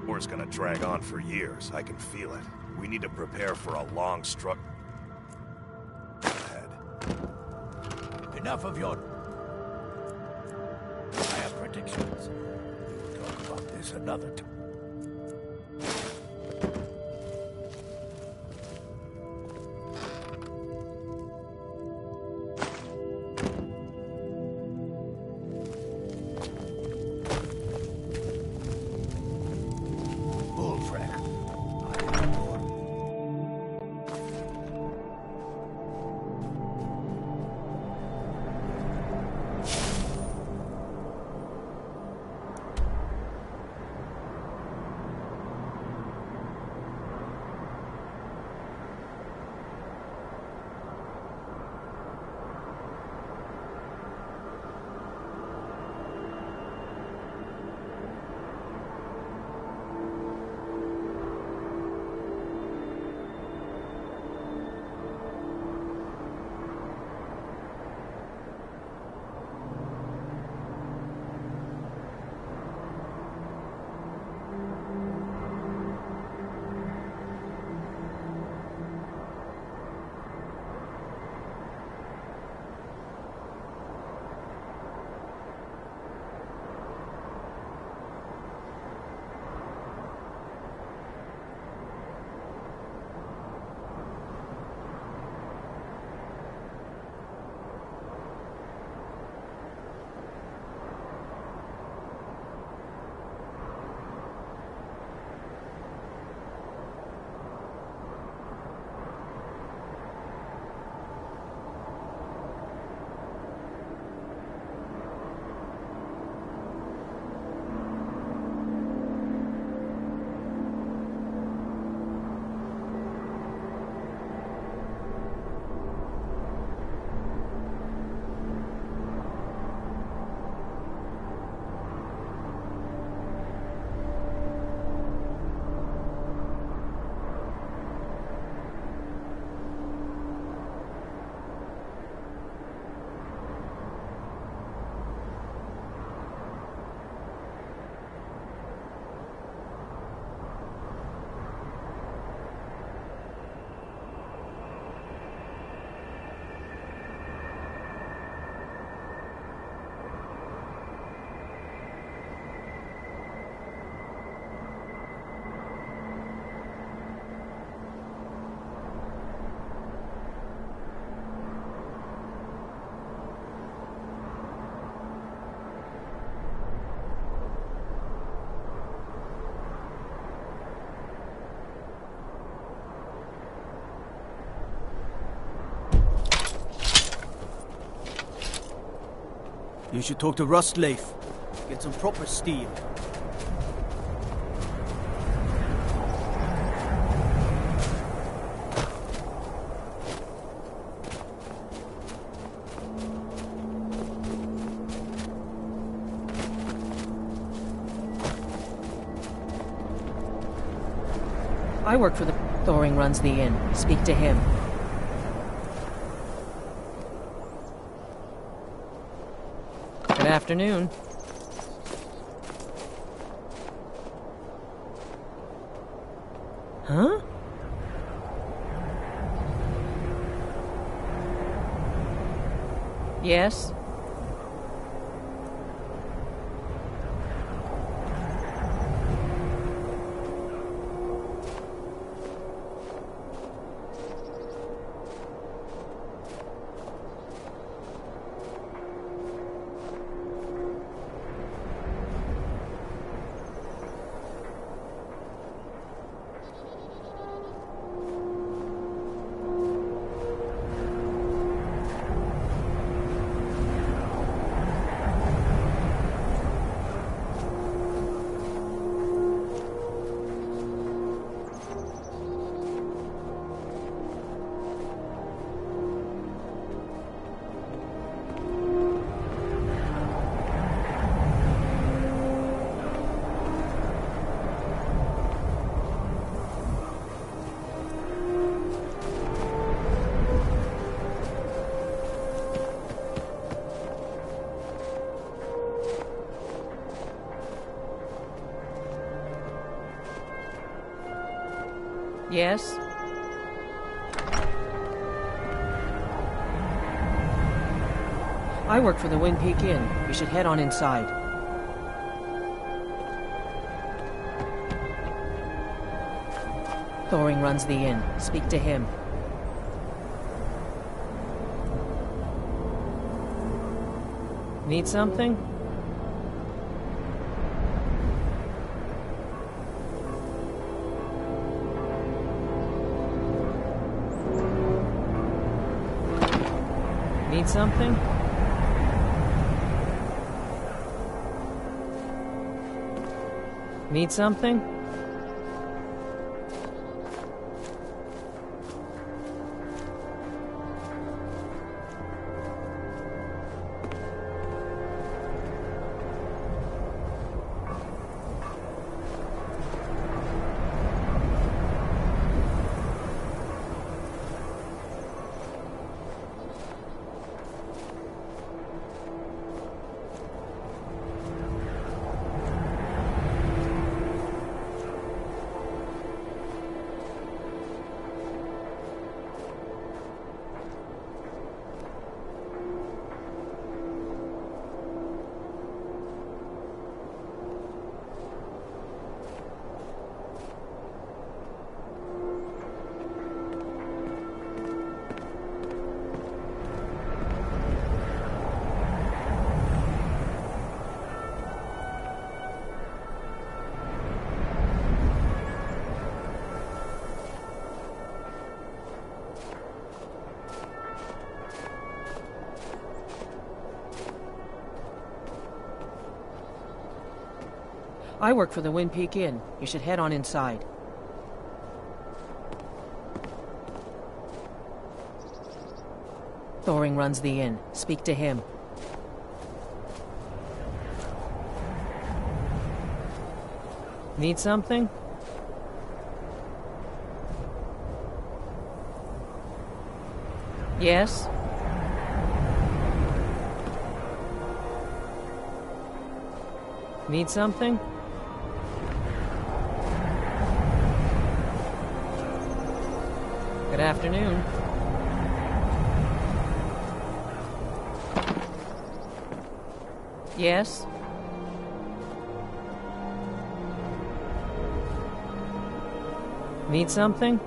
war's gonna drag on for years. I can feel it. We need to prepare for a long struggle ahead. Enough of your... I have predictions. We will talk about this another time. You should talk to Rustleaf. Get some proper steel. I work for the... Thoring runs the inn. Speak to him. Good afternoon. Huh? Yes? Yes? I work for the Wind Peak Inn. You should head on inside. Thoring runs the inn. Speak to him. Need something? Need something? Need something? I work for the Wind Peak Inn. You should head on inside. Thoring runs the inn. Speak to him. Need something? Yes? Need something? Good afternoon. Yes? Need something?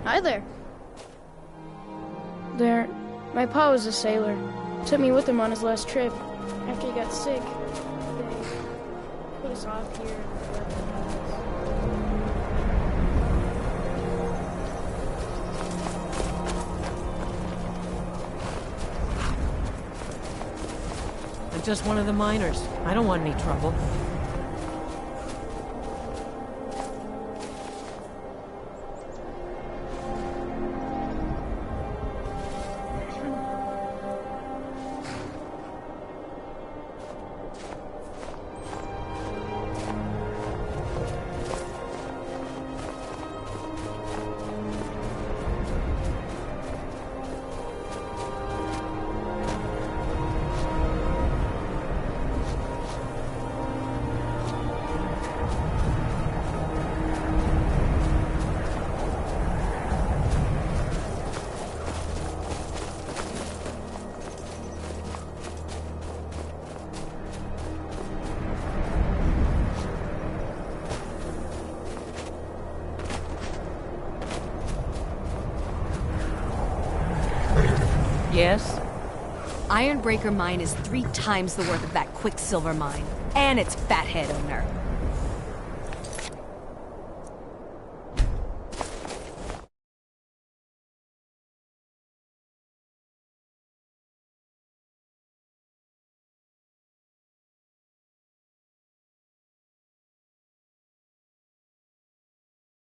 Hi there. My pa was a sailor. Took me with him on his last trip. After he got sick, they put us off here and let them I'm just one of the miners. I don't want any trouble. Yes? Ironbreaker mine is 3 times the worth of that Quicksilver mine. And it's Fathead owner.